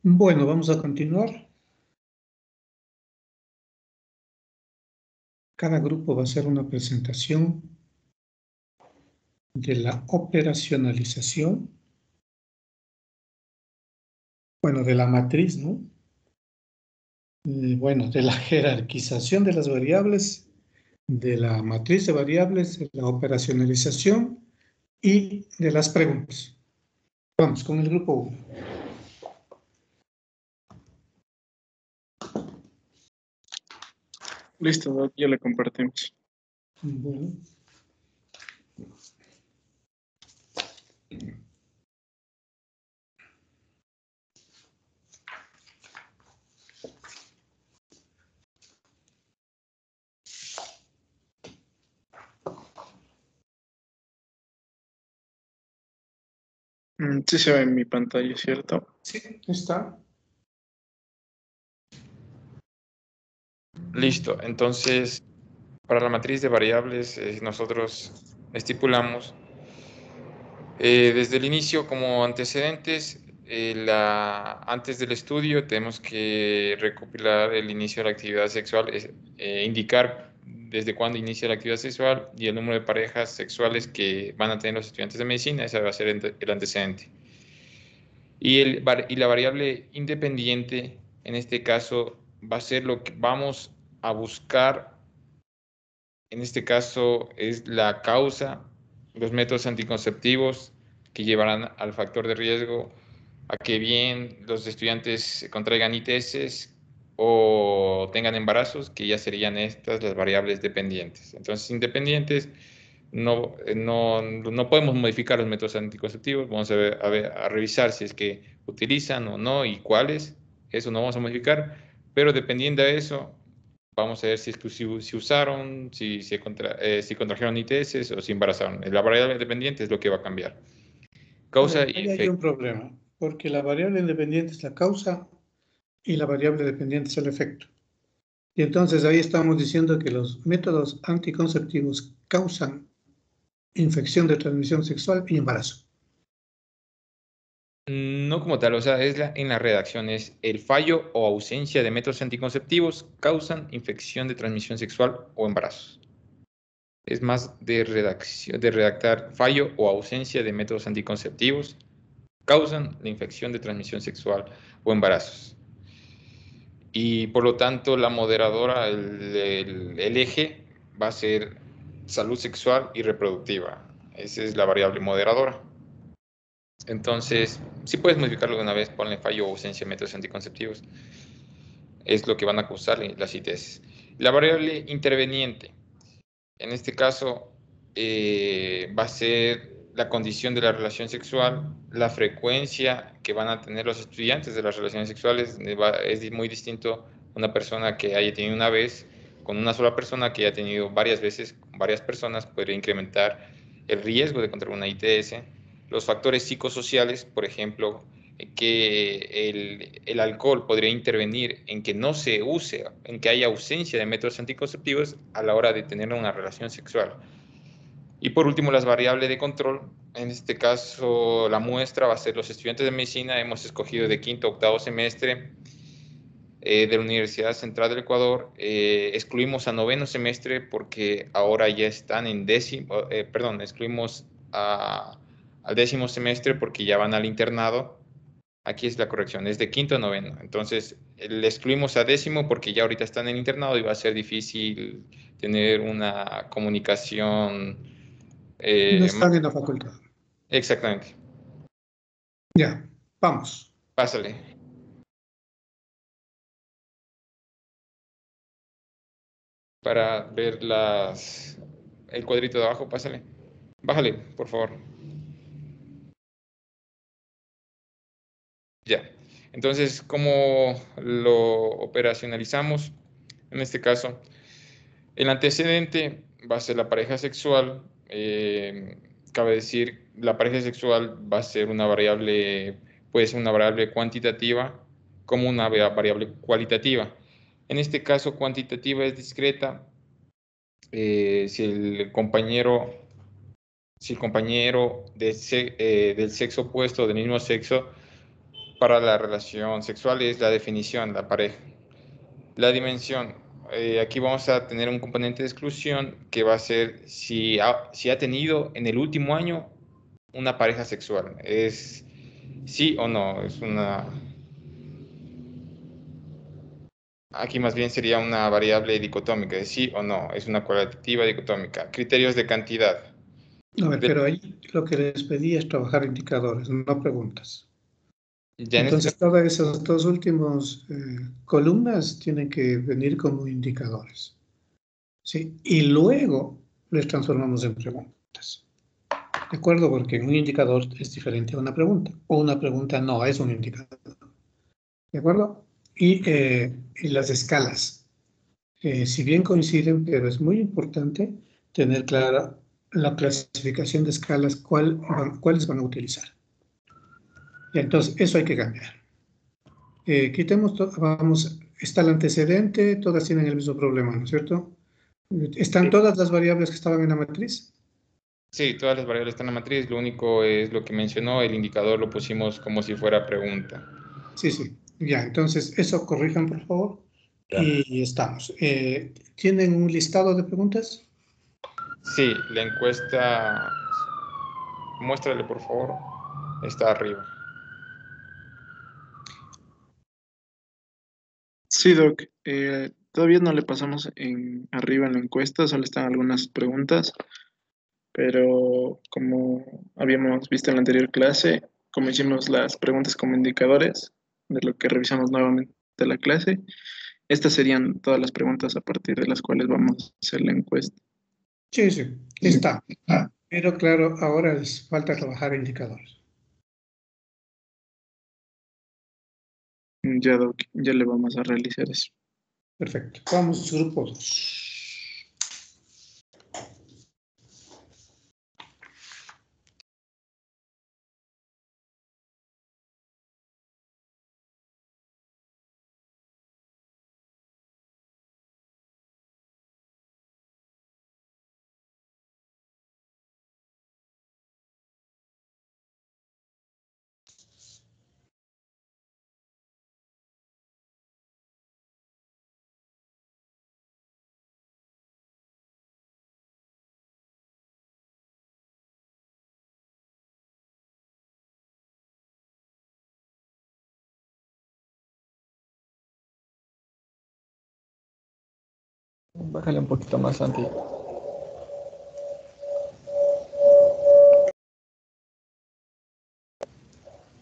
Bueno, vamos a continuar. Cada grupo va a hacer una presentación de la operacionalización, bueno, de la matriz, ¿no? Bueno, de la jerarquización de las variables, de la matriz de variables, de la operacionalización y de las preguntas. Vamos con el grupo 1. Listo, Doc, ya le compartimos. Bueno. Sí se ve en mi pantalla, ¿cierto? Sí, está. Listo, entonces para la matriz de variables nosotros estipulamos desde el inicio como antecedentes, antes del estudio tenemos que recopilar el inicio de la actividad sexual, indicar desde cuándo inicia la actividad sexual y el número de parejas sexuales que van a tener los estudiantes de medicina. Ese va a ser el antecedente. Y la variable independiente, en este caso, va a ser lo que vamos a buscar. En este caso es la causa, los métodos anticonceptivos que llevarán al factor de riesgo a que bien los estudiantes contraigan ITS o tengan embarazos, que ya serían estas las variables dependientes. Entonces, independientes, no podemos modificar los métodos anticonceptivos. Vamos a revisar si es que utilizan o no y cuáles. Eso no vamos a modificar, pero dependiendo de eso, vamos a ver si usaron, si contrajeron ITS o si embarazaron. La variable dependiente es lo que va a cambiar. Causa y Ahí hay un problema, porque la variable independiente es la causa y la variable dependiente es el efecto. Y entonces ahí estamos diciendo que los métodos anticonceptivos causan infección de transmisión sexual y embarazo. No como tal, o sea, en la redacción es el fallo o ausencia de métodos anticonceptivos causan infección de transmisión sexual o embarazos. Es más de redactar fallo o ausencia de métodos anticonceptivos causan la infección de transmisión sexual o embarazos. Y por lo tanto, la moderadora, el eje, va a ser salud sexual y reproductiva. Esa es la variable moderadora. Entonces, si puedes modificarlo de una vez, ponle fallo o ausencia de métodos anticonceptivos. Es lo que van a causar las ITS. La variable interveniente, en este caso, va a ser la condición de la relación sexual, la frecuencia que van a tener los estudiantes de las relaciones sexuales. Es muy distinto una persona que haya tenido una vez con una sola persona que haya tenido varias veces con varias personas. Podría incrementar el riesgo de contraer una ITS. Los factores psicosociales, por ejemplo, que el alcohol podría intervenir en que no se use, en que haya ausencia de métodos anticonceptivos a la hora de tener una relación sexual. Y por último, las variables de control. En este caso, la muestra va a ser los estudiantes de medicina. Hemos escogido de quinto a octavo semestre de la Universidad Central del Ecuador. Excluimos a noveno semestre porque ahora ya están en décimo, excluimos al décimo semestre porque ya van al internado. Aquí es la corrección, es de quinto a noveno. Entonces, le excluimos a décimo porque ya ahorita están en internado y va a ser difícil tener una comunicación. No están en la facultad. Exactamente. Ya, vamos. Pásale. Para ver el cuadrito de abajo, pásale. Bájale, por favor. Ya. Entonces, ¿cómo lo operacionalizamos? En este caso, el antecedente va a ser la pareja sexual. Cabe decir, la pareja sexual va a ser una variable, puede ser una variable cuantitativa como una variable cualitativa. En este caso, cuantitativa es discreta. Si el compañero del sexo opuesto, del mismo sexo, para la relación sexual es la definición, la pareja. La dimensión, aquí vamos a tener un componente de exclusión que va a ser si ha tenido en el último año una pareja sexual. Es sí o no, es una... Aquí más bien sería una variable dicotómica, de sí o no, es una cualitativa dicotómica. Criterios de cantidad. A ver, pero ahí lo que les pedí es trabajar indicadores, no preguntas. Ya en este Entonces, todas esas dos últimas columnas tienen que venir como indicadores. ¿Sí? Y luego les transformamos en preguntas. ¿De acuerdo? Porque un indicador es diferente a una pregunta. O una pregunta no es un indicador. ¿De acuerdo? Y las escalas. Si bien coinciden, pero es muy importante tener clara la clasificación de escalas, cuáles van a utilizar. Y entonces, eso hay que cambiar. Quitemos, vamos, está el antecedente, todas tienen el mismo problema, ¿no es cierto? ¿Están todas las variables que estaban en la matriz? Sí, todas las variables están en la matriz, lo único es lo que mencionó, el indicador lo pusimos como si fuera pregunta. Sí, sí, ya, entonces eso corrijan por favor y estamos. ¿Tienen un listado de preguntas? Sí, la encuesta, muéstrale por favor, está arriba. Sí, Doc. Todavía no le pasamos arriba en la encuesta, solo están algunas preguntas, pero como habíamos visto en la anterior clase, como hicimos las preguntas como indicadores de lo que revisamos nuevamente la clase, estas serían todas las preguntas a partir de las cuales vamos a hacer la encuesta. Sí, sí, está. Pero claro, ahora les falta trabajar indicadores. Ya, Doc, ya le vamos a realizar eso. Perfecto. Vamos, grupo 2. Bájale un poquito más, Santi.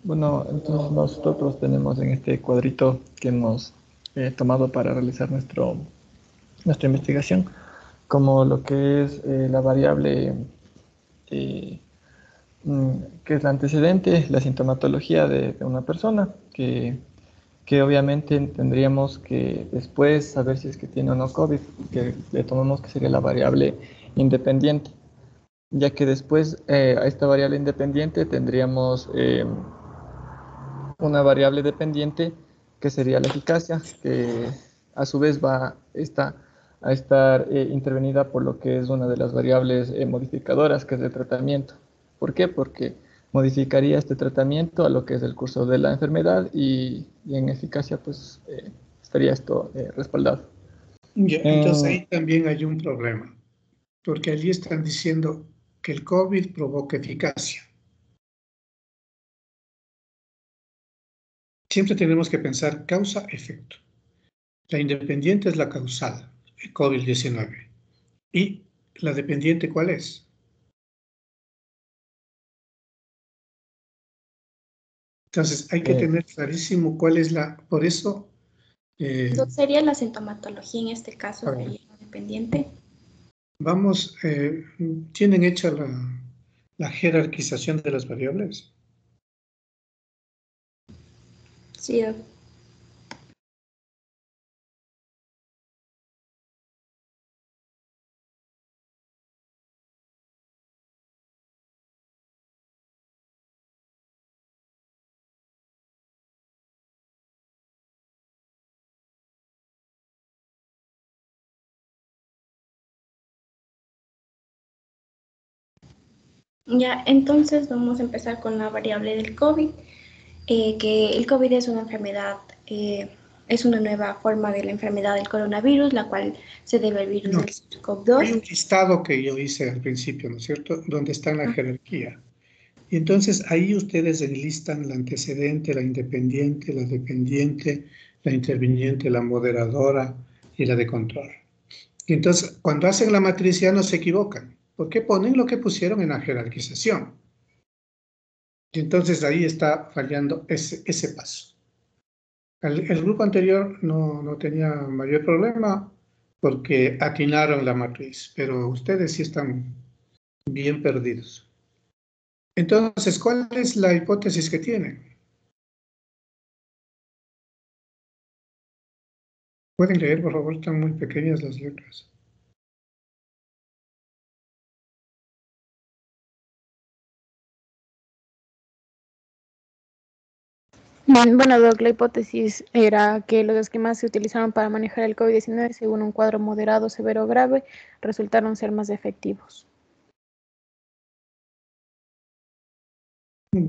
Bueno, entonces nosotros tenemos en este cuadrito que hemos tomado para realizar nuestra investigación, como lo que es la variable eh, que es la antecedente, la sintomatología de una persona, que obviamente tendríamos que después saber si es que tiene o no COVID, que le tomamos que sería la variable independiente, ya que después a esta variable independiente tendríamos una variable dependiente que sería la eficacia, que a su vez va a estar intervenida por lo que es una de las variables modificadoras, que es el tratamiento. ¿Por qué? Porque modificaría este tratamiento a lo que es el curso de la enfermedad y en eficacia pues estaría esto respaldado. Ya, entonces ahí también hay un problema, porque allí están diciendo que el COVID provoca eficacia. Siempre tenemos que pensar causa-efecto. La independiente es la causal, el COVID-19. ¿Y la dependiente cuál es? Entonces hay que tener clarísimo cuál es la... Por eso... sería la sintomatología en este caso, a ver, sería independiente. vamos, ¿tienen hecha la jerarquización de las variables? Sí, ya, entonces vamos a empezar con la variable del COVID. que el COVID es una enfermedad, es una nueva forma de la enfermedad del coronavirus, la cual se debe al virus No, del hay SARS-CoV-2. un listado que yo hice al principio, ¿no es cierto? Donde está en la jerarquía. Y entonces ahí ustedes enlistan la antecedente, la independiente, la dependiente, la interviniente, la moderadora y la de control. Y entonces cuando hacen la matriz ya no se equivocan, porque ponen lo que pusieron en la jerarquización. Y entonces ahí está fallando ese paso. El grupo anterior no tenía mayor problema porque atinaron la matriz, pero ustedes sí están bien perdidos. Entonces, ¿cuál es la hipótesis que tienen? ¿Pueden leer, por favor? Están muy pequeñas las letras. Bueno, Doc, la hipótesis era que los esquemas se utilizaron para manejar el COVID-19 según un cuadro moderado, severo o grave, resultaron ser más efectivos.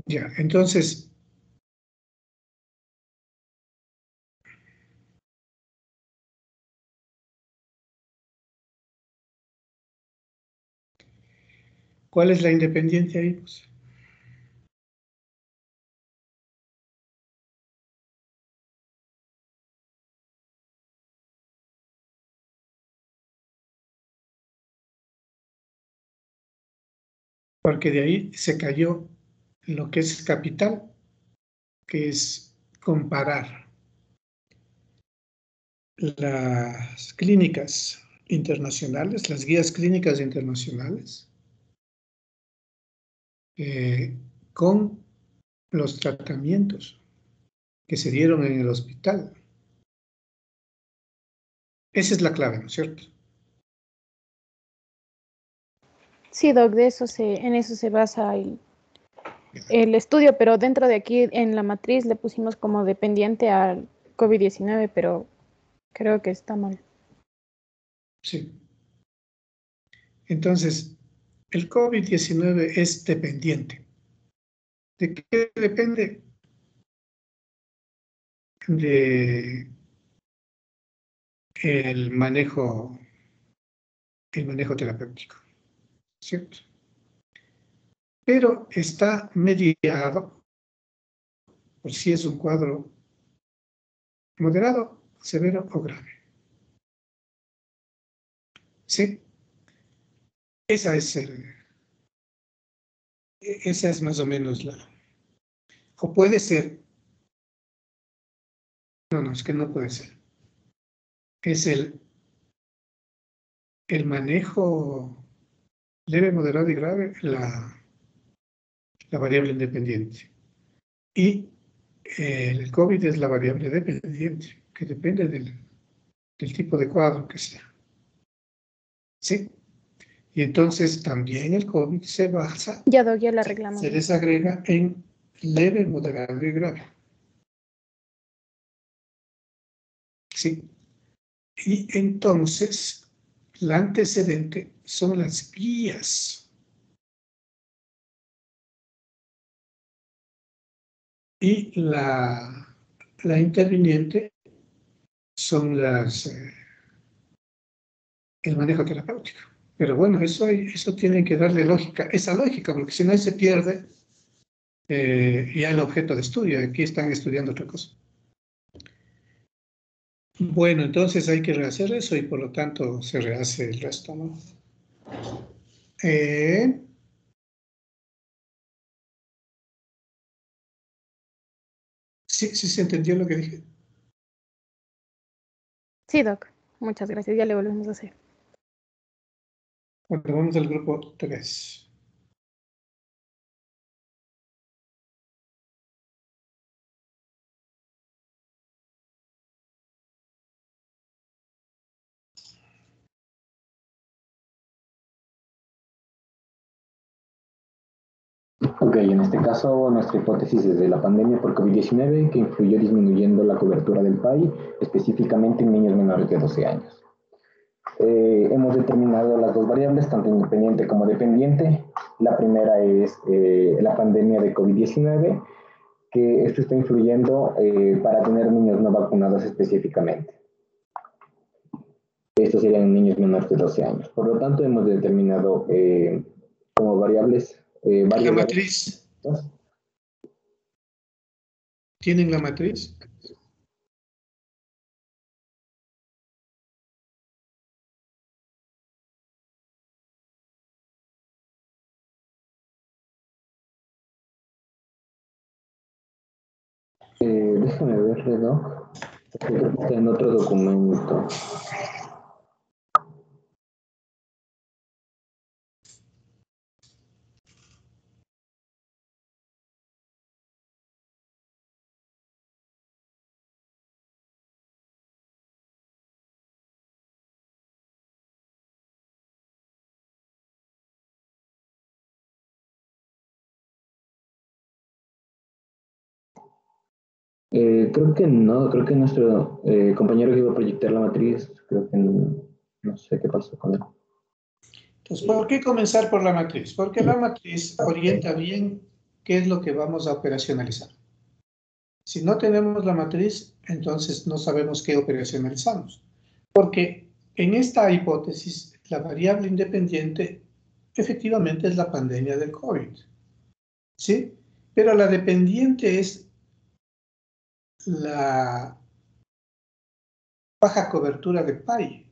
Ya, entonces, ¿cuál es la independiente ahí? Pues, porque de ahí se cayó lo que es capital, que es comparar las clínicas internacionales, las guías clínicas internacionales, con los tratamientos que se dieron en el hospital. Esa es la clave, ¿no es cierto? Sí, Doc, en eso se basa el estudio, pero dentro de aquí en la matriz le pusimos como dependiente al COVID-19, pero creo que está mal. Sí. Entonces, el COVID-19 es dependiente. ¿De qué depende? De el manejo terapéutico, ¿cierto? Pero está mediado por si es un cuadro moderado, severo o grave. ¿Sí? Esa es más o menos la... O puede ser... No, es que no puede ser. Es el manejo leve, moderado y grave, la variable independiente. Y el COVID es la variable dependiente, que depende del tipo de cuadro que sea. ¿Sí? Y entonces también el COVID se basa, Ya, Doc, ya la arreglamos. se desagrega en leve, moderado y grave. ¿Sí? Y entonces la antecedente son las guías. Y la interviniente son el manejo terapéutico. Pero bueno, eso tiene que darle lógica, esa lógica, porque si no se pierde ya el objeto de estudio. Aquí están estudiando otra cosa. Bueno, entonces hay que rehacer eso y por lo tanto se rehace el resto, ¿no? Sí, sí se entendió lo que dije. Sí, Doc, muchas gracias, ya le volvemos a hacer. Bueno, vamos al grupo 3. Ok, en este caso nuestra hipótesis es de la pandemia por COVID-19 que influyó disminuyendo la cobertura del PAI, específicamente en niños menores de 12 años. Hemos determinado las dos variables, tanto independiente como dependiente. La primera es la pandemia de COVID-19 que esto está influyendo para tener niños no vacunados específicamente. Estos serían niños menores de 12 años. Por lo tanto, hemos determinado como variables... la matriz. ¿Tienen la matriz? Déjame verle, ¿no? Creo que está en otro documento. Creo que no, creo que nuestro compañero que iba a proyectar la matriz, creo que no sé qué pasó con él. Entonces, ¿por qué comenzar por la matriz? Porque la matriz orienta bien qué es lo que vamos a operacionalizar. Si no tenemos la matriz, entonces no sabemos qué operacionalizamos. Porque en esta hipótesis, la variable independiente efectivamente es la pandemia del COVID. ¿Sí? Pero la dependiente es la baja cobertura de PAI.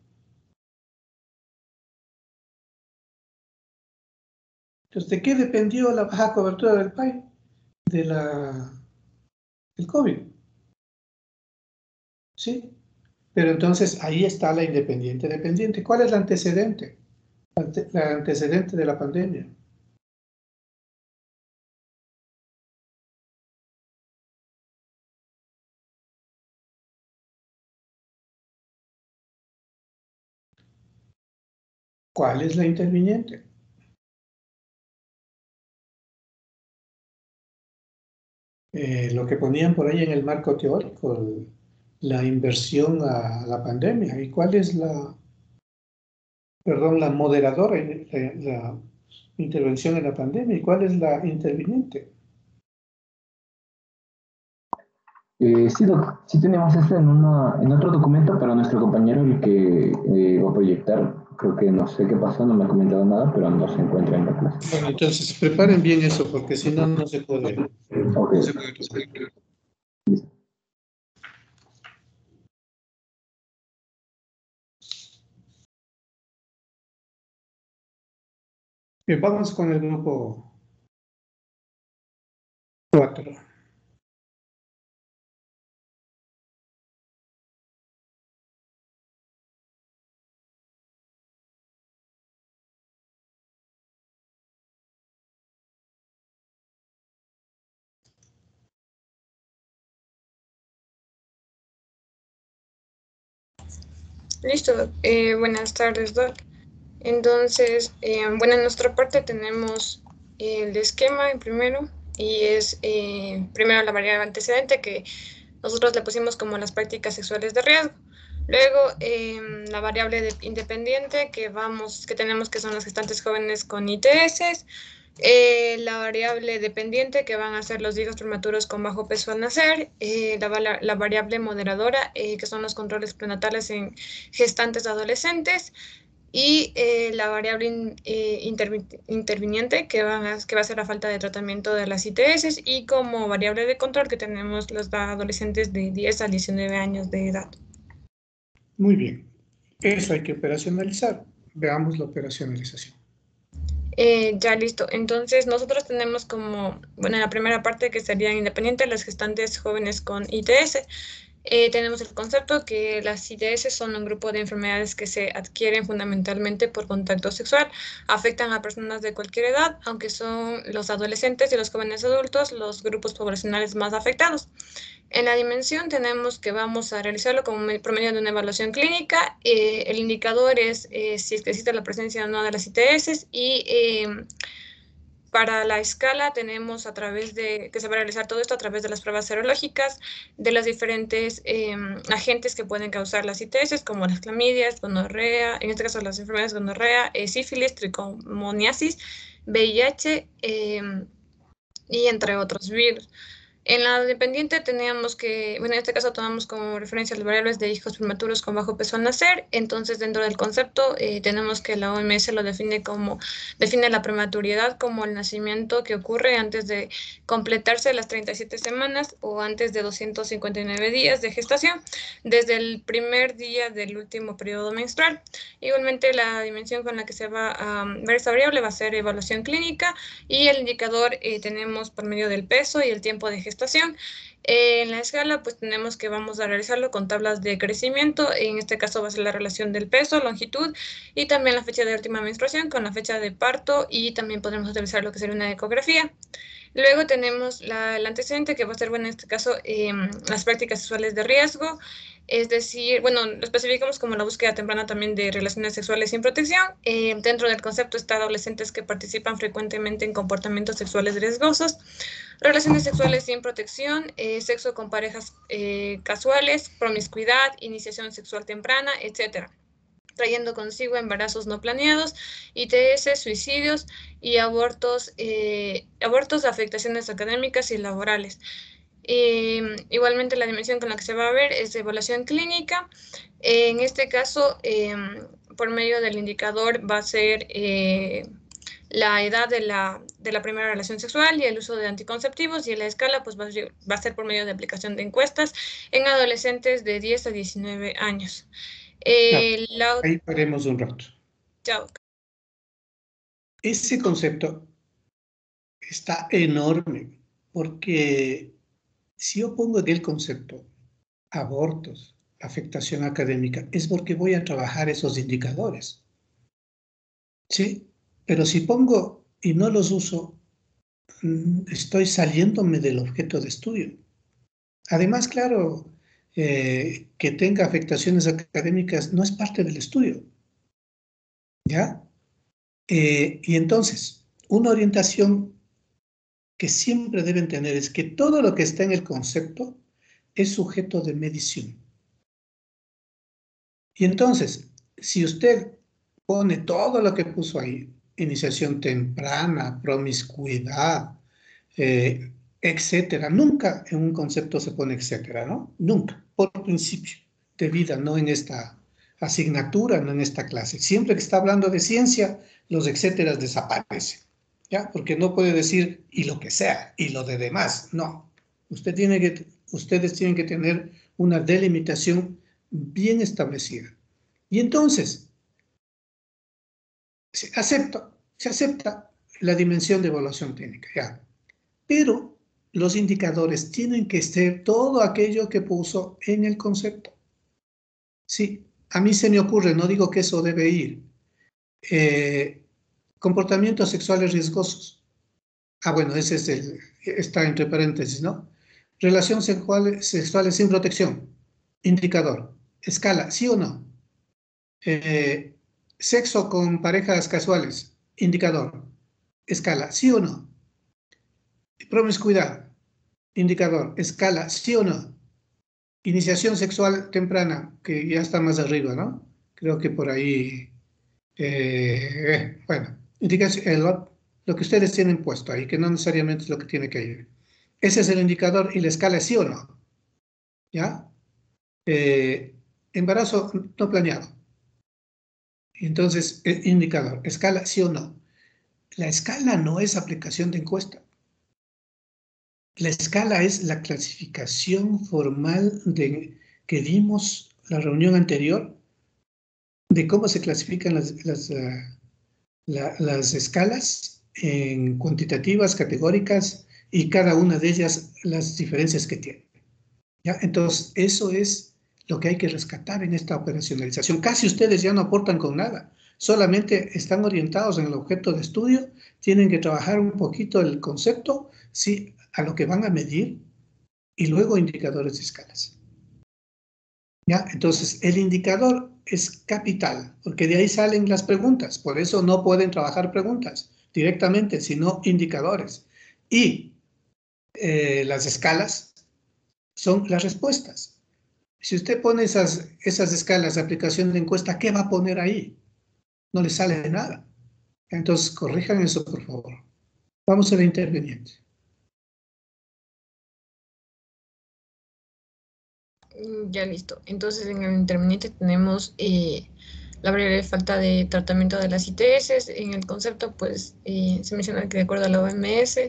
Entonces, ¿de qué dependió la baja cobertura del PAI? Del COVID. ¿Sí? Pero entonces ahí está la independiente dependiente. ¿Cuál es la antecedente? La antecedente de la pandemia. ¿Cuál es la interviniente? Lo que ponían por ahí en el marco teórico, la inversión a la pandemia. ¿Y cuál es la moderadora, la intervención en la pandemia? ¿Y cuál es la interviniente? Sí, Doc, sí tenemos esto en otro documento, pero nuestro compañero, el que va a proyectar, creo que no sé qué pasó, no me ha comentado nada, pero no se encuentra en la clase. Bueno, entonces preparen bien eso, porque si no, no se puede. Ok. No se puede proceder. Bien, vamos con el grupo 4. Listo, buenas tardes, Doc. Entonces, bueno, en nuestra parte tenemos el esquema primero, y es primero la variable antecedente, que nosotros le pusimos como las prácticas sexuales de riesgo. Luego, la variable independiente que tenemos, que son las gestantes jóvenes con ITS. La variable dependiente, que van a ser los hijos prematuros con bajo peso al nacer. La variable moderadora, que son los controles prenatales en gestantes adolescentes. Y la variable interviniente, que va a ser la falta de tratamiento de las ITS. Y como variable de control, que tenemos los adolescentes de 10 a 19 años de edad. Muy bien. Eso hay que operacionalizar. Veamos la operacionalización. Ya listo. Entonces, nosotros tenemos como, bueno, en la primera parte, que serían independientes las gestantes jóvenes con ITS. Tenemos el concepto que las ITS son un grupo de enfermedades que se adquieren fundamentalmente por contacto sexual. Afectan a personas de cualquier edad, aunque son los adolescentes y los jóvenes adultos los grupos poblacionales más afectados. En la dimensión tenemos que vamos a realizarlo como por medio de una evaluación clínica. El indicador es si es que existe la presencia o no de las ITS. Y para la escala tenemos que se va a realizar todo esto a través de las pruebas serológicas de los diferentes agentes que pueden causar las ITS, como las clamidias, gonorrea, en este caso las enfermedades gonorrea, sífilis, tricomoniasis, VIH y entre otros virus. En la dependiente teníamos que, bueno, en este caso tomamos como referencia las variables de hijos prematuros con bajo peso al nacer. Entonces, dentro del concepto, tenemos que la OMS lo define la prematuridad como el nacimiento que ocurre antes de completarse las 37 semanas o antes de 259 días de gestación, desde el primer día del último periodo menstrual. Igualmente, la dimensión con la que se va a ver esta variable va a ser evaluación clínica, y el indicador tenemos por medio del peso y el tiempo de gestación. En la escala, pues tenemos que vamos a realizarlo con tablas de crecimiento. En este caso va a ser la relación del peso, longitud y también la fecha de última menstruación con la fecha de parto, y también podremos utilizar lo que sería una ecografía. Luego tenemos el antecedente, que va a ser, bueno, en este caso, las prácticas sexuales de riesgo. Es decir, bueno, lo especificamos como la búsqueda temprana también de relaciones sexuales sin protección. Dentro del concepto está adolescentes que participan frecuentemente en comportamientos sexuales riesgosos, relaciones sexuales sin protección, sexo con parejas casuales, promiscuidad, iniciación sexual temprana, etcétera, trayendo consigo embarazos no planeados, ITS, suicidios y abortos, afectaciones académicas y laborales. Igualmente, la dimensión con la que se va a ver es de evaluación clínica. En este caso, por medio del indicador va a ser la edad de la primera relación sexual y el uso de anticonceptivos, y en la escala pues va a ser por medio de aplicación de encuestas en adolescentes de 10 a 19 años. Ahí paremos un rato. Chao. Ese concepto está enorme, porque si yo pongo en el concepto abortos, afectación académica, es porque voy a trabajar esos indicadores. ¿Sí? Pero si pongo y no los uso, estoy saliéndome del objeto de estudio. Además, claro, que tenga afectaciones académicas no es parte del estudio. ¿Ya? Y entonces, una orientación que siempre deben tener es que todo lo que está en el concepto es sujeto de medición. Y entonces, si usted pone todo lo que puso ahí, iniciación temprana, promiscuidad, etcétera, nunca en un concepto se pone etcétera, ¿no? Nunca, por principio de vida, no en esta asignatura, no en esta clase. Siempre que está hablando de ciencia, los etcéteras desaparecen, ¿ya? Porque no puede decir y lo que sea, y lo de demás, no. Ustedes tienen que tener una delimitación bien establecida. Y entonces, se acepta la dimensión de evaluación técnica, ya. Pero los indicadores tienen que ser todo aquello que puso en el concepto. Sí, a mí se me ocurre, no digo que eso debe ir. Comportamientos sexuales riesgosos. Bueno, ese es está entre paréntesis, ¿no? Relaciones sexuales sin protección. Indicador. Escala, ¿sí o no? Sexo con parejas casuales. Indicador. Escala, ¿sí o no? Promiscuidad. Indicador. Escala, ¿sí o no? Iniciación sexual temprana, que ya está más arriba, ¿no? Creo que por ahí, bueno, lo que ustedes tienen puesto ahí, que no necesariamente es lo que tiene que ir. Ese es el indicador y la escala es sí o no, ¿ya? Embarazo no planeado. Entonces, indicador, escala sí o no. La escala no es aplicación de encuesta. La escala es la clasificación formal que dimos la reunión anterior de cómo se clasifican las escalas en cuantitativas, categóricas, y cada una de ellas las diferencias que tiene. ¿Ya? Entonces, eso es lo que hay que rescatar en esta operacionalización. Casi ustedes ya no aportan con nada, solamente están orientados en el objeto de estudio, tienen que trabajar un poquito el concepto, sí, a lo que van a medir, y luego indicadores de escalas. ¿Ya? Entonces, el indicador es capital, porque de ahí salen las preguntas. Por eso no pueden trabajar preguntas directamente, sino indicadores. Y las escalas son las respuestas. Si usted pone esas escalas de aplicación de encuesta, ¿qué va a poner ahí? No le sale nada. Entonces, corrijan eso, por favor. Vamos a la interveniente. Ya listo. Entonces en el interviniente tenemos la variable de falta de tratamiento de las ITS. En el concepto, pues se menciona que de acuerdo a la OMS,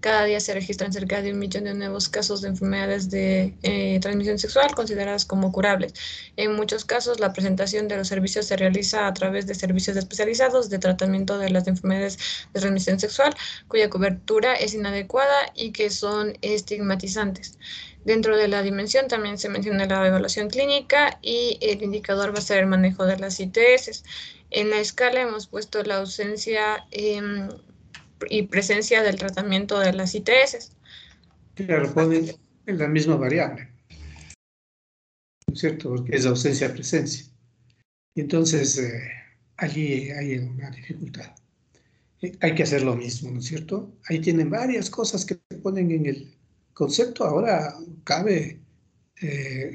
cada día se registran cerca de 1 millón de nuevos casos de enfermedades de transmisión sexual consideradas como curables. En muchos casos, la presentación de los servicios se realiza a través de servicios especializados de tratamiento de las enfermedades de transmisión sexual, cuya cobertura es inadecuada y que son estigmatizantes. Dentro de la dimensión también se menciona la evaluación clínica y el indicador va a ser el manejo de las ITS. En la escala hemos puesto la ausencia y presencia del tratamiento de las ITS. Claro, ponen en la misma variable, ¿no es cierto? Porque es ausencia-presencia. Y entonces, allí hay una dificultad. Hay que hacer lo mismo, ¿no es cierto? Ahí tienen varias cosas que ponen en el concepto. Ahora cabe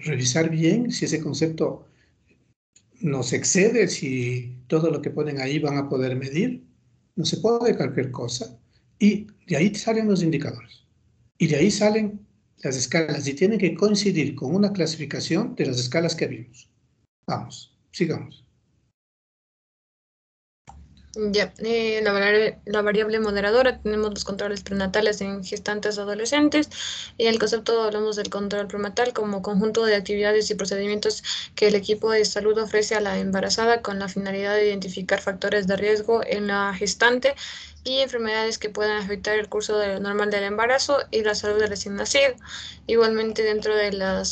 revisar bien si ese concepto nos excede, si todo lo que ponen ahí van a poder medir. No se puede cualquier cosa. Y de ahí salen los indicadores. Y de ahí salen las escalas. Y tienen que coincidir con una clasificación de las escalas que vimos. Vamos, sigamos. Ya, la variable moderadora, tenemos los controles prenatales en gestantes adolescentes, y en el concepto hablamos del control prenatal como conjunto de actividades y procedimientos que el equipo de salud ofrece a la embarazada con la finalidad de identificar factores de riesgo en la gestante y enfermedades que puedan afectar el curso normal del embarazo y la salud del recién nacido. Igualmente dentro de la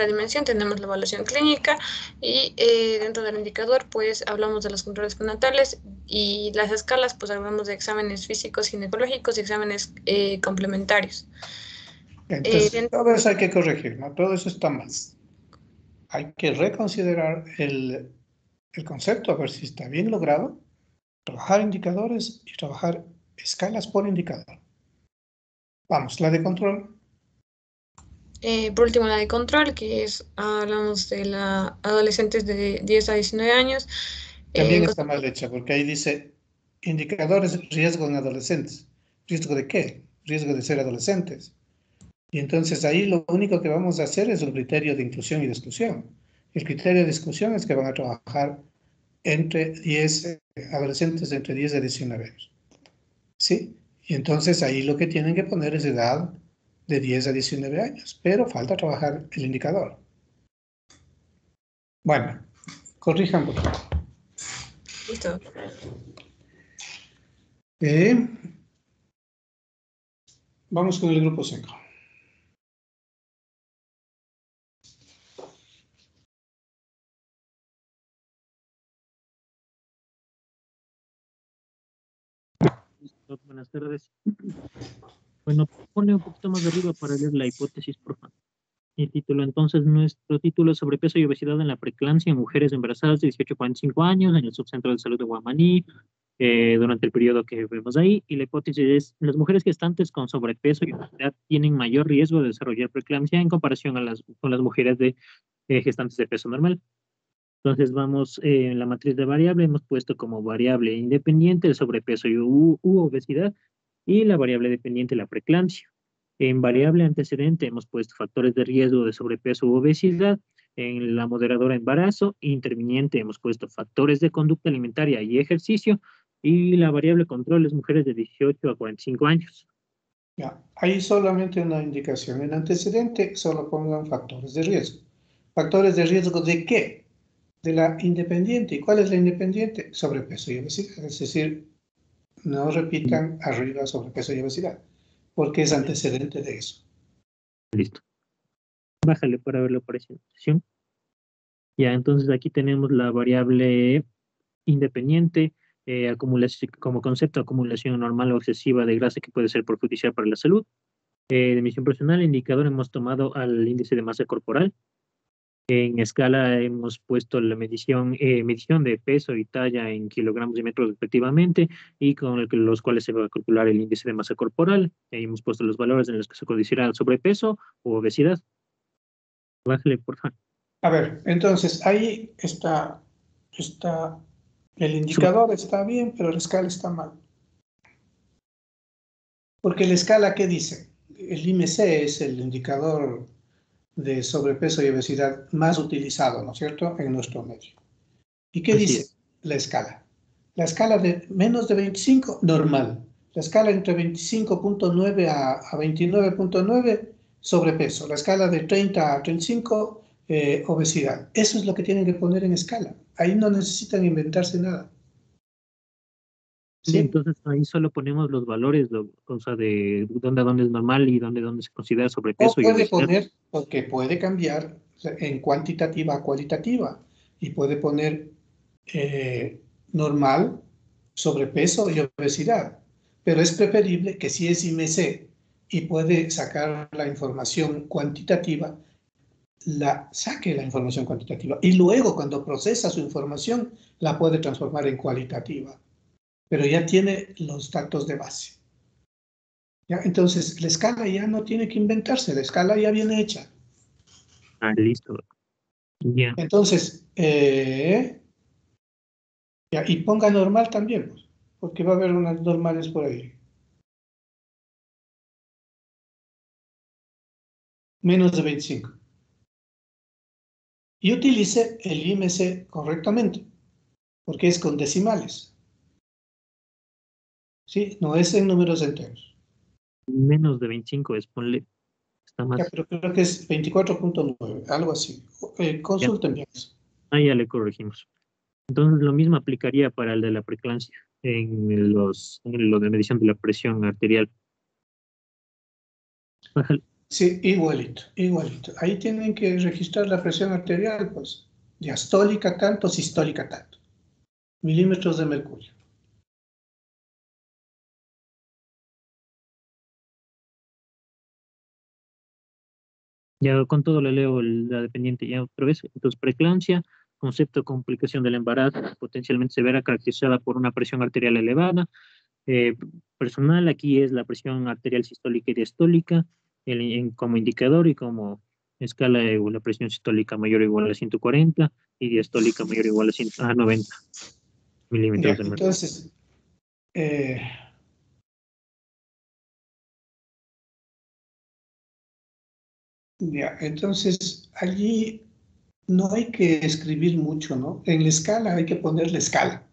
dimensión tenemos la evaluación clínica y dentro del indicador pues hablamos de los controles prenatales y las escalas pues hablamos de exámenes físicos, ginecológicos y exámenes complementarios. Entonces, todo eso hay que corregir, ¿no? Todo eso está mal. Hay que reconsiderar el concepto, a ver si está bien logrado, trabajar indicadores y trabajar escalas por indicador. Vamos, la de control. Por último, la de control, que es, hablamos de la adolescentes de 10 a 19 años. También está mal hecha, porque ahí dice indicadores riesgo en adolescentes. ¿Riesgo de qué? Riesgo de ser adolescentes. Y entonces ahí lo único que vamos a hacer es un criterio de inclusión y de exclusión. El criterio de exclusión es que van a trabajar entre 10 adolescentes entre 10 y 19 años. ¿Sí? Y entonces ahí lo que tienen que poner es edad de 10 a 19 años, pero falta trabajar el indicador. Bueno, corrijan por favor. Listo. Vamos con el grupo 5. Buenas tardes. Bueno, pone un poquito más de arriba para leer la hipótesis, por favor. El título, entonces, nuestro título es sobrepeso y obesidad en la preeclampsia en mujeres embarazadas de 18 a 45 años en el Subcentro de Salud de Guamaní, durante el periodo que vemos ahí. Y la hipótesis es, las mujeres gestantes con sobrepeso y obesidad tienen mayor riesgo de desarrollar preeclampsia en comparación con las mujeres gestantes de peso normal. Entonces vamos, en la matriz de variable hemos puesto como variable independiente el sobrepeso u obesidad y la variable dependiente la preeclampsia. En variable antecedente hemos puesto factores de riesgo de sobrepeso u obesidad. En la moderadora embarazo, interviniente hemos puesto factores de conducta alimentaria y ejercicio. Y la variable control es mujeres de 18 a 45 años. Ya, hay solamente una indicación. En antecedente solo pongan factores de riesgo. ¿Factores de riesgo de qué? De la independiente. ¿Y cuál es la independiente? Sobrepeso y obesidad. Es decir, no repitan arriba sobrepeso y obesidad, porque es antecedente de eso. Listo. Bájale para ver la presentación. Ya, entonces aquí tenemos la variable independiente, como concepto, acumulación normal o excesiva de grasa que puede ser perjudicial para la salud. De medición personal, indicador hemos tomado al índice de masa corporal. En escala hemos puesto la medición de peso y talla en kilogramos y metros respectivamente, y con los cuales se va a calcular el índice de masa corporal. Ahí hemos puesto los valores en los que se considera sobrepeso u obesidad. Bájale, por favor. A ver, entonces ahí está el indicador está bien, pero la escala está mal. Porque la escala, ¿qué dice? El IMC es el indicador de sobrepeso y obesidad más utilizado, ¿no es cierto?, en nuestro medio. ¿Y qué Así dice es. la escala? La escala de menos de 25, normal. La escala entre 25.9 a 29.9, sobrepeso. La escala de 30 a 35, obesidad. Eso es lo que tienen que poner en escala. Ahí no necesitan inventarse nada. Y ¿Sí? entonces ahí solo ponemos los valores, o sea, de dónde es normal y dónde se considera O sobrepeso y puede obesidad. poner, porque puede cambiar en cuantitativa a cualitativa. Y puede poner normal, sobrepeso y obesidad. Pero es preferible que si es IMC y puede sacar la información cuantitativa, saque la información cuantitativa. Y luego, cuando procesa su información, la puede transformar en cualitativa. Pero ya tiene los datos de base. ¿Ya? Entonces, la escala ya no tiene que inventarse, la escala ya viene hecha. Ah, listo. Ya. Entonces, ya, y ponga normal también, pues, porque va a haber unas normales por ahí. Menos de 25. Y utilice el IMC correctamente, porque es con decimales. ¿Sí? No es en números enteros. Menos de 25 es, ponle, está Ya, más. pero creo que es 24.9, algo así. Ya. Consulten bien eso. Ya le corregimos. Entonces lo mismo aplicaría para el de la preeclampsia en lo de medición de la presión arterial. Bájale. Sí, igualito, igualito. Ahí tienen que registrar la presión arterial, pues, diastólica tanto, sistólica tanto. Milímetros de mercurio. Ya con todo le leo la dependiente ya otra vez. Entonces, preeclampsia, concepto de complicación del embarazo, potencialmente severa, caracterizada por una presión arterial elevada. Eh, Personal, aquí es la presión arterial sistólica y diastólica como indicador y como escala de la presión sistólica mayor o igual a 140 y diastólica mayor o igual a 90 milímetros Ya, de mercurio. entonces, ya, entonces allí no hay que escribir mucho, ¿no? En la escala hay que poner la escala,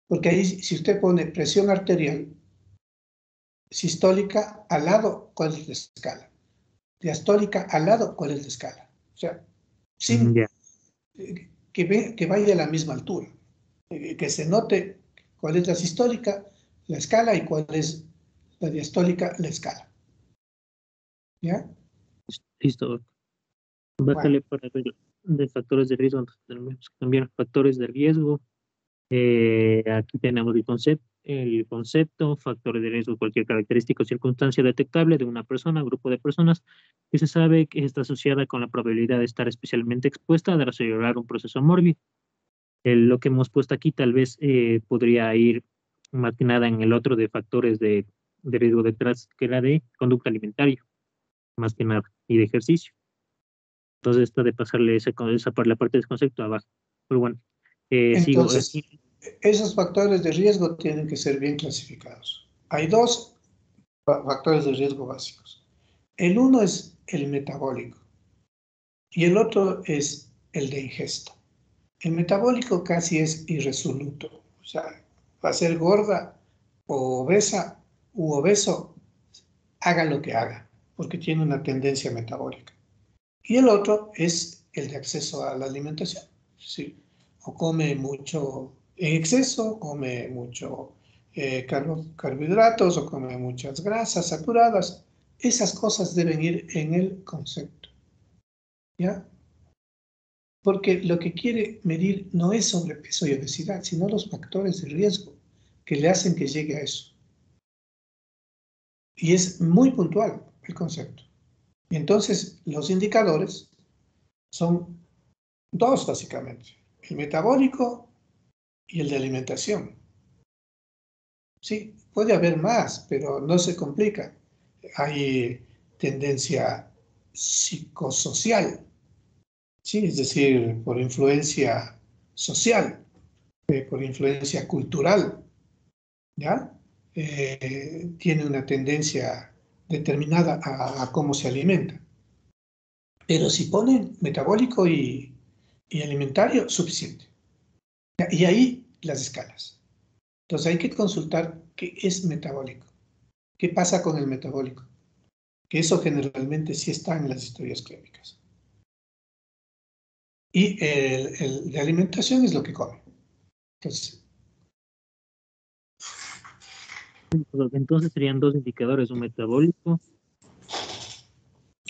porque ahí si usted pone presión arterial sistólica al lado, ¿cuál es la escala? Diastólica al lado, ¿cuál es la escala? O sea, sin Ya, que vaya a la misma altura, que se note cuál es la sistólica, la escala, y cuál es la diastólica, la escala. ¿Ya? listo. Bueno, Bájale para ver de factores de riesgo. Entonces tenemos que cambiar factores de riesgo. Aquí tenemos el concepto, factores de riesgo, cualquier característica o circunstancia detectable de una persona, grupo de personas que se sabe que está asociada con la probabilidad de estar especialmente expuesta a desarrollar un proceso mórbido. Lo que hemos puesto aquí tal vez podría ir más que nada en el otro de factores de riesgo detrás, que era de conducta alimentaria, más que nada, y de ejercicio. Entonces, esto de pasarle esa por la parte del concepto abajo. Pero bueno, sigo. entonces, esos factores de riesgo tienen que ser bien clasificados. Hay dos factores de riesgo básicos. El uno es el metabólico y el otro es el de ingesta. El metabólico casi es irresoluto, o sea, va a ser gorda o obesa u obeso, haga lo que haga, porque tiene una tendencia metabólica. Y el otro es el de acceso a la alimentación. Sí. O come mucho en exceso, come mucho carbohidratos, o come muchas grasas saturadas. Esas cosas deben ir en el concepto. ¿Ya? Porque lo que quiere medir no es sobrepeso y obesidad, sino los factores de riesgo que le hacen que llegue a eso. Y es muy puntual el concepto. Y entonces los indicadores son dos, básicamente: el metabólico y el de alimentación. Sí, puede haber más, pero no se complica. Hay tendencia psicosocial, ¿sí? Es decir, por influencia social, por influencia cultural, ¿ya? Tiene una tendencia determinada a cómo se alimenta. Pero si ponen metabólico y alimentario, suficiente. Y ahí las escalas. Entonces hay que consultar qué es metabólico. ¿Qué pasa con el metabólico? Que eso generalmente sí está en las historias clínicas. Y el de alimentación es lo que come. Entonces serían dos indicadores, un metabólico.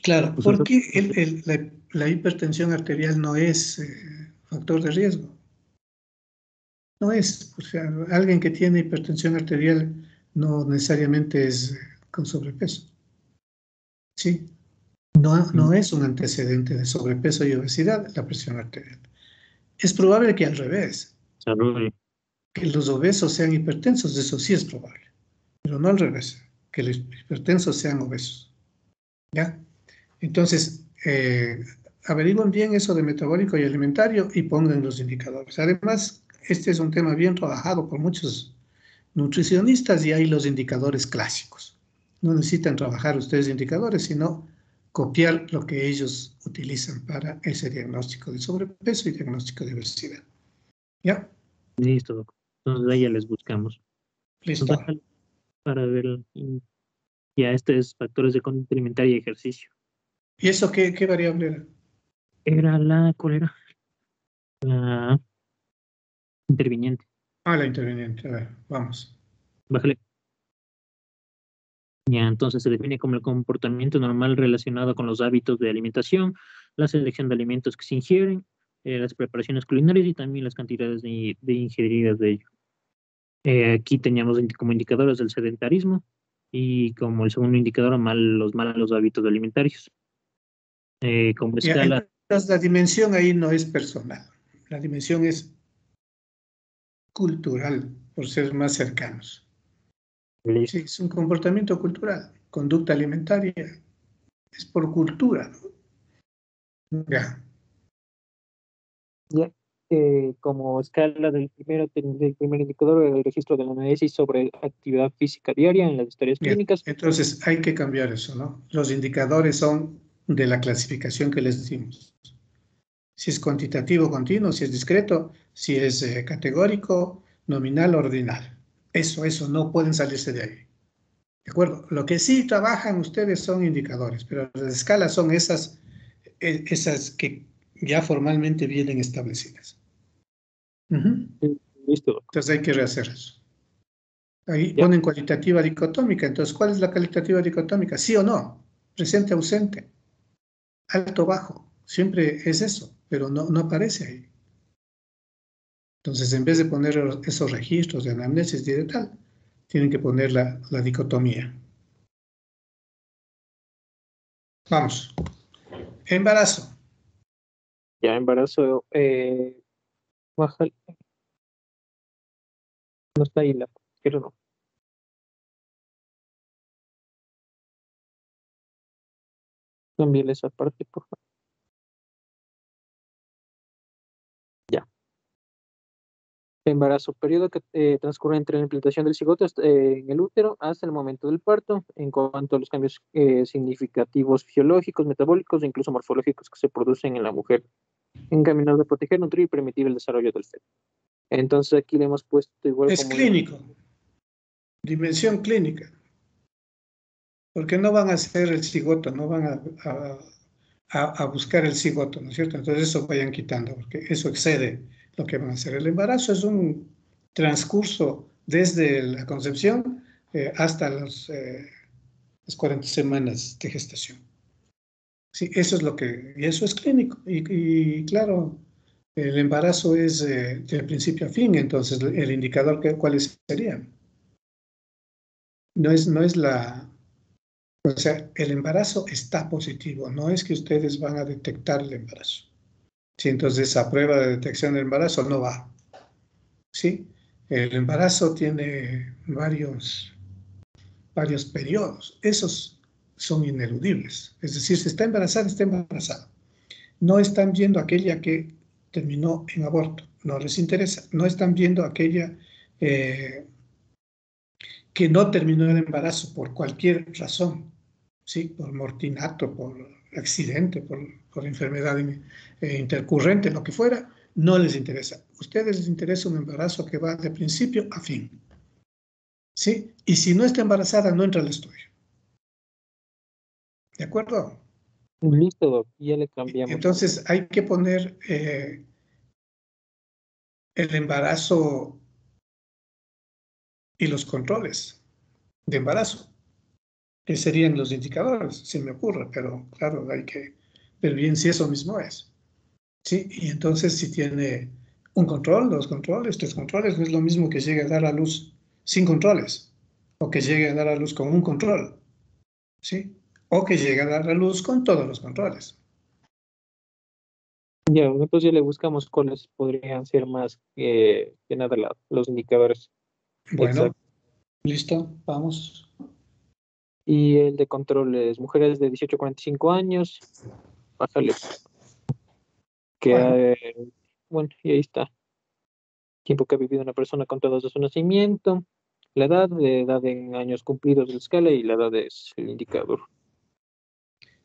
Claro, Pues porque la hipertensión arterial no es factor de riesgo. No es, o sea, alguien que tiene hipertensión arterial no necesariamente es con sobrepeso. Sí, no es un antecedente de sobrepeso y obesidad la presión arterial. Es probable que al revés, que los obesos sean hipertensos, eso sí es probable, pero no al revés, que los hipertensos sean obesos. ¿Ya? Entonces, averigüen bien eso de metabólico y alimentario y pongan los indicadores. Además, este es un tema bien trabajado por muchos nutricionistas y hay los indicadores clásicos. No necesitan trabajar ustedes indicadores, sino copiar lo que ellos utilizan para ese diagnóstico de sobrepeso y diagnóstico de obesidad. ¿Ya? Listo, doctor. Entonces ahí ya les buscamos. Listo. Entonces, para ver, ya este es factores de conducta alimentaria y ejercicio. ¿Y eso qué variable era? ¿Cuál era? La interviniente. La interviniente. A ver, vamos. Bájale. Ya, entonces se define como el comportamiento normal relacionado con los hábitos de alimentación, la selección de alimentos que se ingieren, las preparaciones culinarias y también las cantidades de ingeridas de ello. Aquí teníamos como indicadores el sedentarismo y como el segundo indicador los malos hábitos alimentarios. Como escala. Entonces, la dimensión ahí no es personal, la dimensión es cultural, por ser más cercanos. Sí, es un comportamiento cultural. Conducta alimentaria es por cultura, ¿no? Ya. Ya, como escala del primer indicador, el registro del análisis sobre actividad física diaria en las historias Bien. clínicas. Entonces hay que cambiar eso, ¿no? Los indicadores son de la clasificación que les dimos. Si es cuantitativo, continuo, si es discreto, si es categórico, nominal, ordinal. Eso, no pueden salirse de ahí. ¿De acuerdo? Lo que sí trabajan ustedes son indicadores, pero las escalas son esas que ya formalmente vienen establecidas. Listo. Entonces hay que rehacer eso. Ahí Ya. ponen cualitativa dicotómica. Entonces, ¿cuál es la cualitativa dicotómica? ¿Sí o no? Presente, ausente. Alto, bajo. Siempre es eso, pero no aparece ahí. Entonces, en vez de poner esos registros de anamnesis digital, tienen que poner la dicotomía. Vamos. Embarazo. Ya, embarazo. Baja. No está ahí la. Quiero no. Cámbiale esa parte, por favor. Ya. Embarazo, periodo que transcurre entre la implantación del cigoto en el útero hasta el momento del parto, en cuanto a los cambios significativos fisiológicos, metabólicos e incluso morfológicos que se producen en la mujer, encaminados a proteger, nutrir y permitir el desarrollo del feto. Entonces aquí le hemos puesto igual es como... clínico. Dimensión clínica. Porque no van a hacer el cigoto, no van a buscar el cigoto, ¿no es cierto? Entonces eso vayan quitando, porque eso excede lo que van a hacer. El embarazo es un transcurso desde la concepción hasta las 40 semanas de gestación. Sí, eso es y eso es clínico. Y claro, el embarazo es de principio a fin, entonces el indicador, ¿cuáles serían? No es o sea, el embarazo está positivo, no es que ustedes van a detectar el embarazo. Sí, entonces esa prueba de detección del embarazo no va. ¿Sí? El embarazo tiene varios periodos. Esos son ineludibles. Es decir, si está embarazada, está embarazada. No están viendo aquella que terminó en aborto. No les interesa. No están viendo aquella que no terminó el embarazo por cualquier razón. ¿Sí? Por mortinato, por accidente, por por enfermedad intercurrente, lo que fuera, no les interesa. A ustedes les interesa un embarazo que va de principio a fin. ¿Sí? Y si no está embarazada, no entra al estudio. ¿De acuerdo? Listo, doc, ya le cambiamos. Entonces hay que poner el embarazo y los controles de embarazo, que serían los indicadores, si me ocurre, pero claro, hay que ver bien si eso mismo es. ¿Sí? Y entonces si tiene un control, 2 controles, 3 controles, no es lo mismo que llegue a dar a luz sin controles, o que llegue a dar a luz con un control, ¿sí? O que llegue a dar a luz con todos los controles. Ya, entonces ya le buscamos cuáles podrían ser más que nada los indicadores. Bueno, Exacto. listo, vamos. Y el de control es mujeres de 18 a 45 años. Bájale. Bueno, y ahí está. Tiempo que ha vivido una persona contada desde su nacimiento. La edad en años cumplidos de la escala y la edad es el indicador.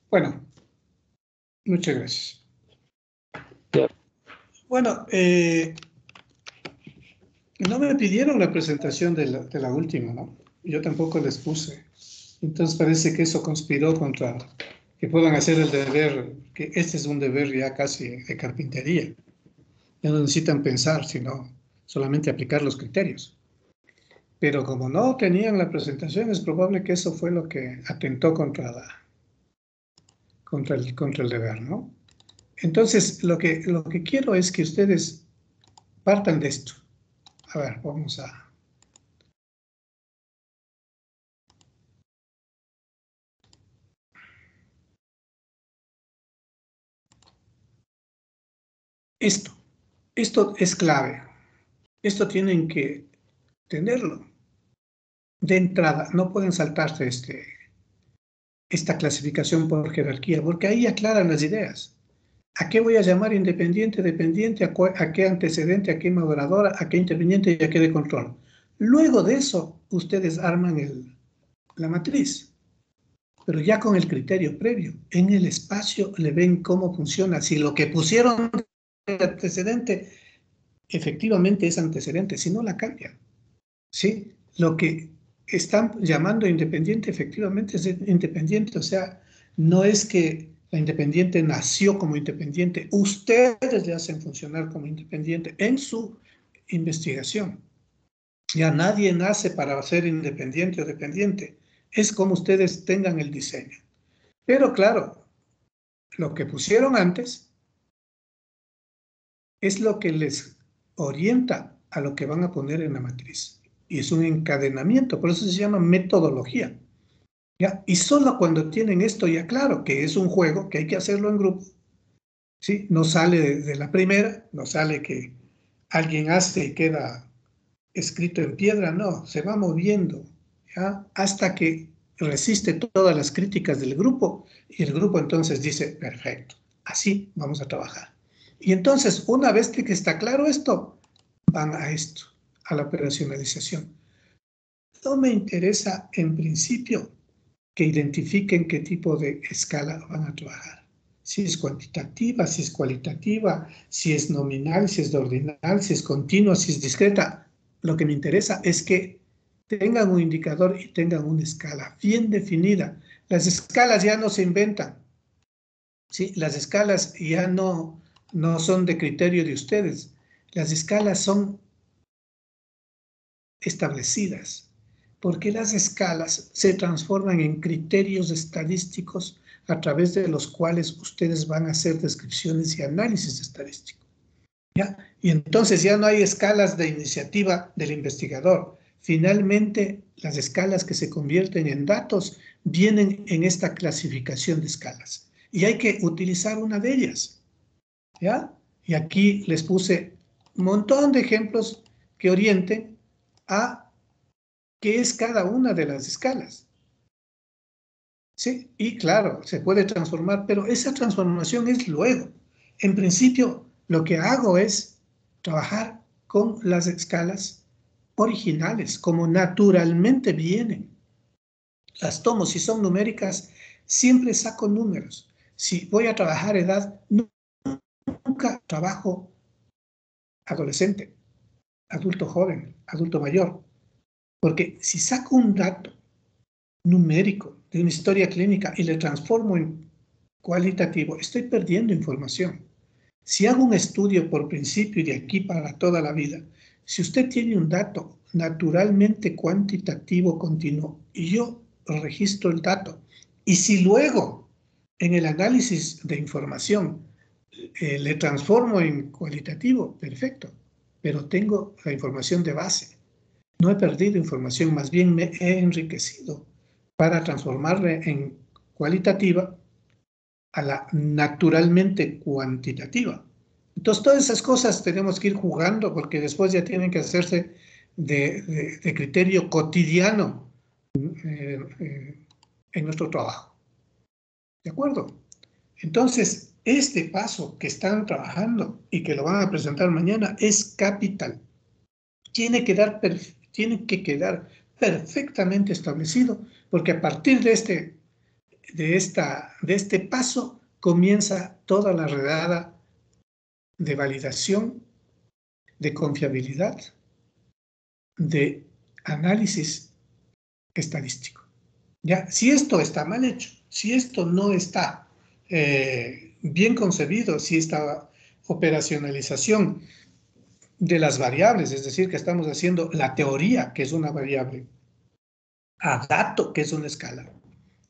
Bueno, muchas gracias. Ya. Bueno, no me pidieron la presentación de la última, ¿no? Yo tampoco les puse. Entonces parece que eso conspiró contra que puedan hacer el deber, que este es un deber ya casi de carpintería. Ya no necesitan pensar, sino solamente aplicar los criterios. Pero como no tenían la presentación, es probable que eso fue lo que atentó contra el deber, ¿no? Entonces, lo que quiero es que ustedes partan de esto. A ver, vamos a... Esto es clave. Esto tienen que tenerlo de entrada. No pueden saltarse esta clasificación por jerarquía, porque ahí aclaran las ideas. ¿A qué voy a llamar independiente, dependiente? ¿A qué antecedente? ¿A qué maduradora? ¿A qué interviniente? ¿Y a qué de control? Luego de eso, ustedes arman la matriz, pero ya con el criterio previo. En el espacio le ven cómo funciona. Si lo que pusieron de antecedente efectivamente es antecedente, si no la cambian. ¿Sí? Lo que están llamando independiente efectivamente es independiente, o sea, no es que la independiente nació como independiente, ustedes le hacen funcionar como independiente en su investigación. Ya nadie nace para ser independiente o dependiente, es como ustedes tengan el diseño. Pero claro, lo que pusieron antes es lo que les orienta a lo que van a poner en la matriz. Y es un encadenamiento, por eso se llama metodología. ¿Ya? Y solo cuando tienen esto ya claro, que es un juego, que hay que hacerlo en grupo, ¿sí? No sale de la primera, no sale que alguien hace y queda escrito en piedra, no, se va moviendo, ¿ya? Hasta que resiste todas las críticas del grupo y el grupo entonces dice, perfecto, así vamos a trabajar. Y entonces, una vez que está claro esto, van a esto, a la operacionalización. No me interesa en principio que identifiquen qué tipo de escala van a trabajar. Si es cuantitativa, si es cualitativa, si es nominal, si es de ordinal, si es continua, si es discreta. Lo que me interesa es que tengan un indicador y tengan una escala bien definida. Las escalas ya no se inventan. ¿Sí? Las escalas ya no son de criterio de ustedes. Las escalas son establecidas, porque las escalas se transforman en criterios estadísticos a través de los cuales ustedes van a hacer descripciones y análisis estadístico. ¿Ya? Y entonces ya no hay escalas de iniciativa del investigador. Finalmente, las escalas que se convierten en datos vienen en esta clasificación de escalas. Y hay que utilizar una de ellas. ¿Ya? Y aquí les puse un montón de ejemplos que orienten a qué es cada una de las escalas. ¿Sí? Y claro, se puede transformar, pero esa transformación es luego. En principio, lo que hago es trabajar con las escalas originales, como naturalmente vienen. Las tomo, si son numéricas, siempre saco números. si voy a trabajar edad, nunca trabajo adolescente, adulto joven, adulto mayor. Porque si saco un dato numérico de una historia clínica y le transformo en cualitativo, estoy perdiendo información. Si hago un estudio por principio y de aquí para toda la vida, si usted tiene un dato naturalmente cuantitativo continuo y yo registro el dato, y si luego en el análisis de información le transformo en cualitativo, perfecto, pero tengo la información de base. No he perdido información, más bien me he enriquecido para transformarla en cualitativa a la naturalmente cuantitativa. Entonces, todas esas cosas tenemos que ir jugando porque después ya tienen que hacerse de criterio cotidiano en nuestro trabajo. ¿De acuerdo? Entonces, este paso que están trabajando y que lo van a presentar mañana es capital. Tiene que quedar perfectamente establecido porque a partir de este paso comienza toda la redada de validación, de confiabilidad, de análisis estadístico. ¿Ya? Si esto está mal hecho, si esto no está bien concebido, si esta operacionalización de las variables, es decir, que estamos haciendo la teoría, que es una variable, a dato, que es una escala.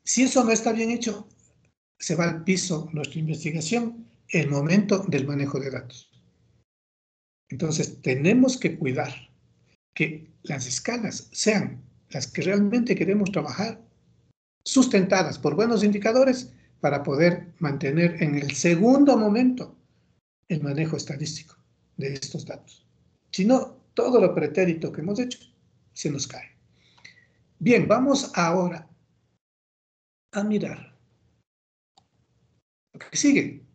Si eso no está bien hecho, se va al piso nuestra investigación en el momento del manejo de datos. Entonces, tenemos que cuidar que las escalas sean las que realmente queremos trabajar, sustentadas por buenos indicadores para poder mantener en el segundo momento el manejo estadístico de estos datos. Si no, todo lo pretérito que hemos hecho se nos cae. Bien, vamos ahora a mirar lo que sigue.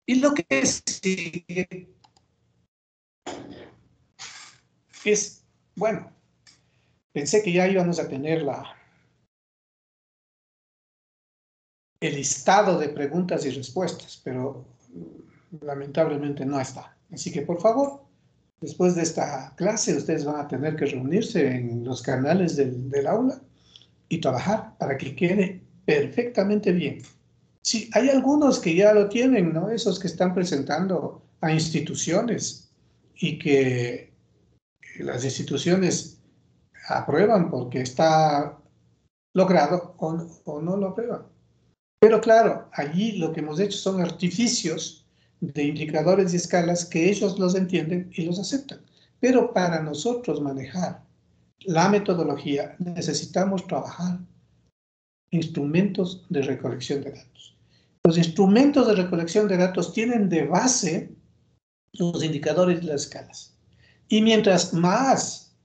Y lo que sigue es, bueno, pensé que ya íbamos a tener el listado de preguntas y respuestas, pero lamentablemente no está. Así que, por favor, después de esta clase, ustedes van a tener que reunirse en los canales del aula y trabajar para que quede perfectamente bien. Sí, hay algunos que ya lo tienen, ¿no? Esos que están presentando a instituciones y que las instituciones aprueban porque está logrado o no lo aprueban. Pero claro, allí lo que hemos hecho son artificios de indicadores y escalas que ellos los entienden y los aceptan. Pero para nosotros manejar la metodología necesitamos trabajar instrumentos de recolección de datos. Los instrumentos de recolección de datos tienen de base los indicadores y las escalas. Y mientras más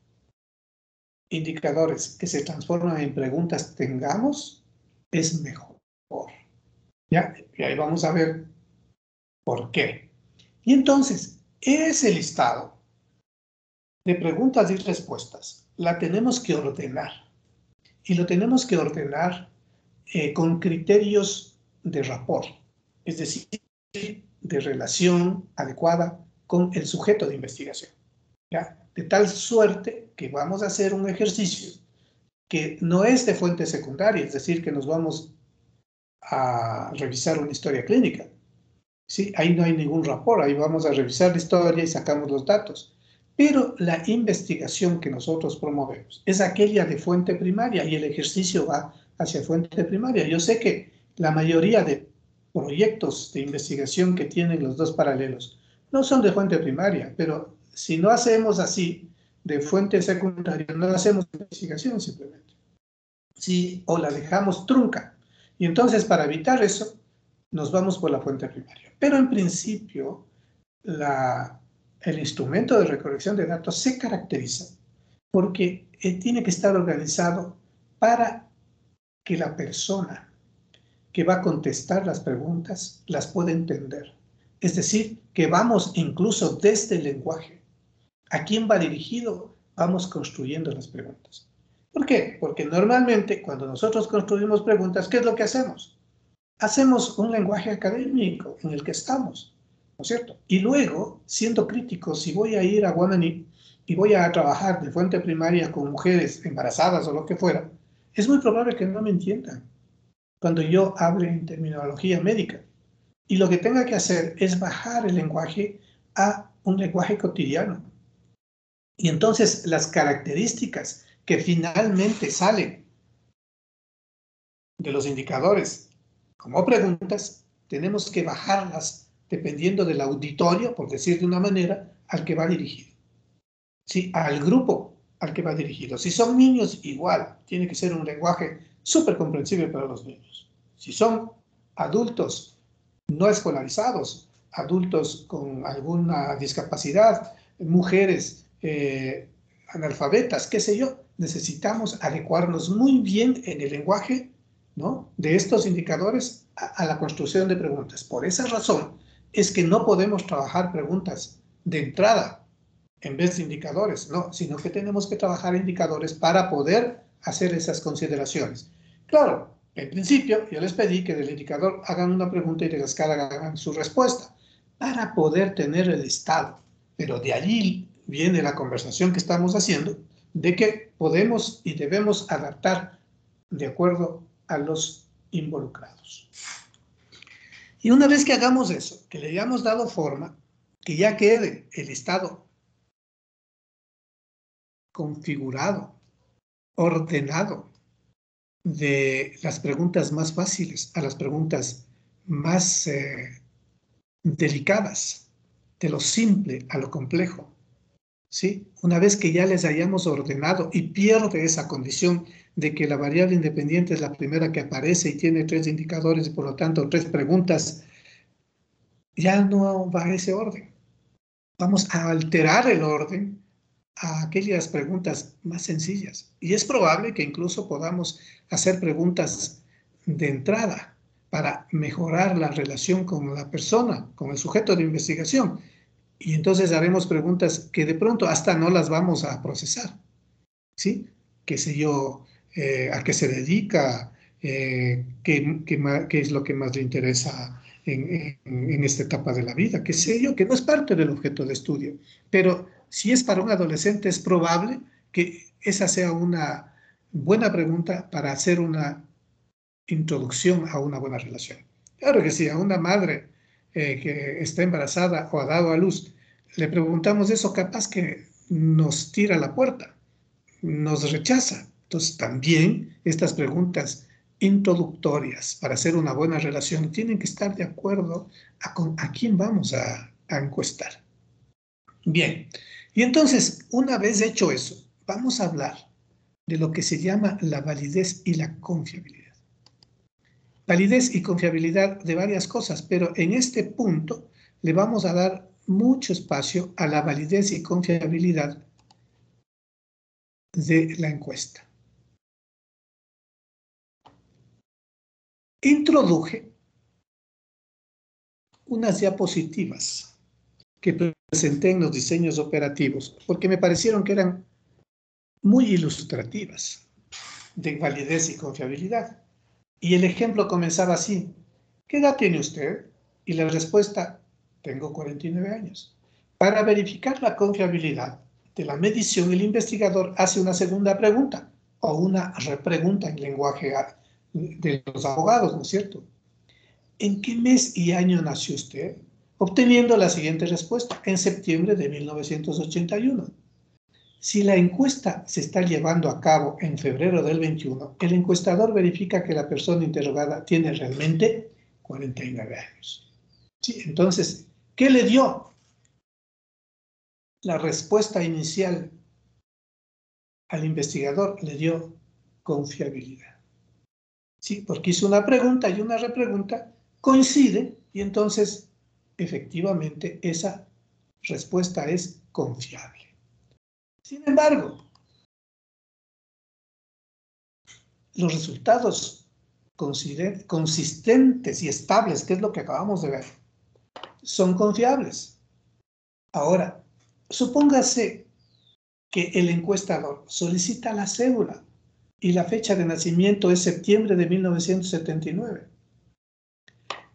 indicadores que se transforman en preguntas tengamos, es mejor. ¿Ya? Y ahí vamos a ver por qué. Y entonces, ese listado de preguntas y respuestas la tenemos que ordenar. Y lo tenemos que ordenar con criterios de rapport, es decir, de relación adecuada con el sujeto de investigación. ¿Ya? De tal suerte que vamos a hacer un ejercicio que no es de fuente secundaria, es decir, que nos vamos a revisar una historia clínica. ¿Sí? Ahí no hay ningún rapport, ahí vamos a revisar la historia y sacamos los datos. Pero la investigación que nosotros promovemos es aquella de fuente primaria y el ejercicio va hacia fuente primaria. Yo sé que la mayoría de proyectos de investigación que tienen los dos paralelos no son de fuente primaria, pero si no hacemos así de fuente secundaria, no hacemos investigación simplemente. Sí, o la dejamos trunca. Y entonces, para evitar eso, nos vamos por la fuente primaria. Pero en principio, el instrumento de recolección de datos se caracteriza porque tiene que estar organizado para que la persona que va a contestar las preguntas las pueda entender. Es decir, que vamos incluso desde el lenguaje. ¿A quién va dirigido? Vamos construyendo las preguntas. ¿Por qué? Porque normalmente cuando nosotros construimos preguntas, ¿qué es lo que hacemos? Hacemos un lenguaje académico en el que estamos, ¿no es cierto? Y luego, siendo críticos, si voy a ir a Guamaní y voy a trabajar de fuente primaria con mujeres embarazadas o lo que fuera, es muy probable que no me entiendan cuando yo hable en terminología médica. Y lo que tenga que hacer es bajar el lenguaje a un lenguaje cotidiano. Y entonces las características que finalmente salen de los indicadores como preguntas, tenemos que bajarlas dependiendo del auditorio, por decir de una manera, al que va dirigido. Sí, al grupo al que va dirigido. Si son niños, igual, tiene que ser un lenguaje súper comprensible para los niños. Si son adultos no escolarizados, adultos con alguna discapacidad, mujeres analfabetas, qué sé yo, necesitamos adecuarnos muy bien en el lenguaje, ¿no?, de estos indicadores a la construcción de preguntas. Por esa razón es que no podemos trabajar preguntas de entrada en vez de indicadores, no, sino que tenemos que trabajar indicadores para poder hacer esas consideraciones. Claro, en principio yo les pedí que del indicador hagan una pregunta y de la escala hagan su respuesta para poder tener el estado. Pero de allí viene la conversación que estamos haciendo de que podemos y debemos adaptar de acuerdo a los involucrados. Y una vez que hagamos eso, que le hayamos dado forma, que ya quede el estado configurado, ordenado, de las preguntas más fáciles a las preguntas más delicadas, de lo simple a lo complejo, ¿sí? Una vez que ya les hayamos ordenado y pierde esa condición de que la variable independiente es la primera que aparece y tiene 3 indicadores y por lo tanto 3 preguntas, ya no va a ese orden. Vamos a alterar el orden a aquellas preguntas más sencillas. Y es probable que incluso podamos hacer preguntas de entrada para mejorar la relación con la persona, con el sujeto de investigación. Y entonces haremos preguntas que de pronto hasta no las vamos a procesar, ¿sí? Qué sé yo, a qué se dedica, qué es lo que más le interesa en esta etapa de la vida, qué sé yo, que no es parte del objeto de estudio. Pero si es para un adolescente, es probable que esa sea una buena pregunta para hacer una introducción a una buena relación. Claro que sí, a una madre que está embarazada o ha dado a luz, le preguntamos eso, capaz que nos tira a la puerta, nos rechaza. Entonces también estas preguntas introductorias para hacer una buena relación tienen que estar de acuerdo a quién vamos a encuestar. Bien, y entonces una vez hecho eso, vamos a hablar de lo que se llama la validez y la confiabilidad. Validez y confiabilidad de varias cosas, pero en este punto le vamos a dar mucho espacio a la validez y confiabilidad de la encuesta. Introduje unas diapositivas que presenté en los diseños operativos porque me parecieron que eran muy ilustrativas de validez y confiabilidad. Y el ejemplo comenzaba así: ¿qué edad tiene usted? Y la respuesta: tengo 49 años. Para verificar la confiabilidad de la medición, el investigador hace una segunda pregunta o una repregunta en lenguaje de los abogados, ¿no es cierto? ¿En qué mes y año nació usted? Obteniendo la siguiente respuesta: en septiembre de 1981. Si la encuesta se está llevando a cabo en febrero del 21, el encuestador verifica que la persona interrogada tiene realmente 49 años. Sí, entonces, ¿qué le dio? La respuesta inicial al investigador le dio confiabilidad. Sí, porque hizo una pregunta y una repregunta, coincide y entonces efectivamente esa respuesta es confiable. Sin embargo, los resultados consistentes y estables, que es lo que acabamos de ver, son confiables. Ahora, supóngase que el encuestador solicita la cédula y la fecha de nacimiento es septiembre de 1979.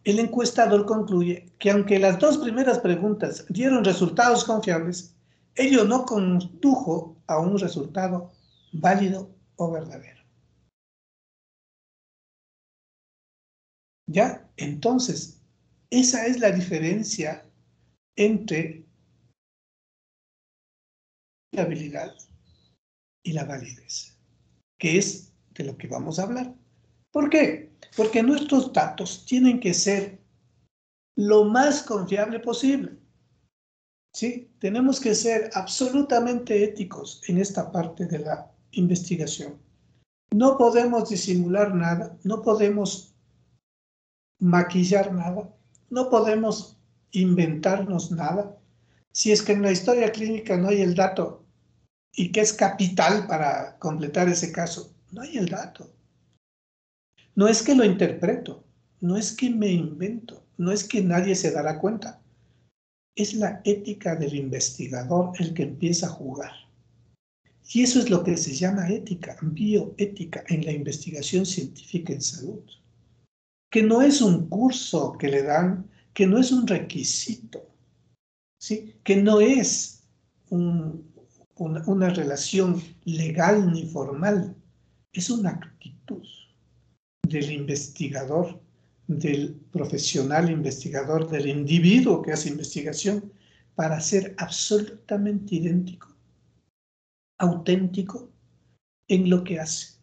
El encuestador concluye que aunque las dos primeras preguntas dieron resultados confiables, ello no condujo a un resultado válido o verdadero. ¿Ya? Entonces, esa es la diferencia entre la habilidad y la validez, que es de lo que vamos a hablar. ¿Por qué? Porque nuestros datos tienen que ser lo más confiable posible. ¿Sí? Tenemos que ser absolutamente éticos en esta parte de la investigación. No podemos disimular nada, no podemos maquillar nada, no podemos inventarnos nada. Si es que en la historia clínica no hay el dato y que es capital para completar ese caso, no hay el dato. No es que lo interpreto, no es que me invento, no es que nadie se dará cuenta. Es la ética del investigador el que empieza a jugar. Y eso es lo que se llama ética, bioética en la investigación científica en salud. Que no es un curso que le dan, que no es un requisito, ¿sí? Que no es una relación legal ni formal, es una actitud del investigador, del profesional investigador, del individuo que hace investigación, para ser absolutamente idéntico, auténtico en lo que hace.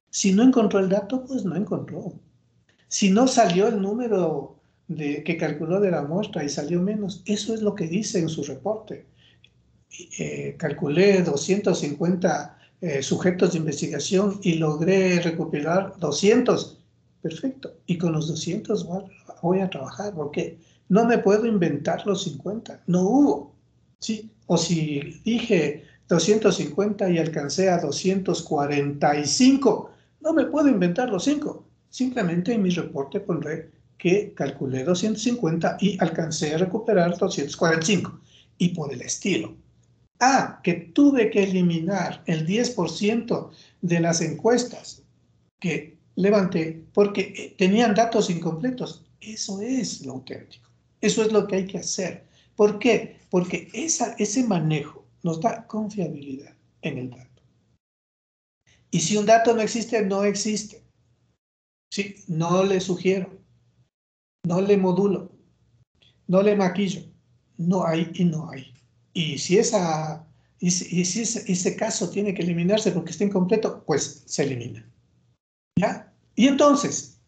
Si no encontró el dato, pues no encontró. Si no salió el número que calculó de la muestra y salió menos, eso es lo que dice en su reporte. Calculé 250 sujetos de investigación y logré recopilar 200. Perfecto. Y con los 200 voy a trabajar porque no me puedo inventar los 50. No hubo. ¿Sí? O si dije 250 y alcancé a 245, no me puedo inventar los 5. Simplemente en mi reporte pondré que calculé 250 y alcancé a recuperar 245. Y por el estilo. Que tuve que eliminar el 10% de las encuestas que levanté porque tenían datos incompletos. Eso es lo auténtico. Eso es lo que hay que hacer. ¿Por qué? Porque ese manejo nos da confiabilidad en el dato. Y si un dato no existe, no existe. ¿Sí? No le sugiero, no le modulo, no le maquillo. No hay y no hay. Y si ese caso tiene que eliminarse porque está incompleto, pues se elimina. ¿Ya? Y entonces,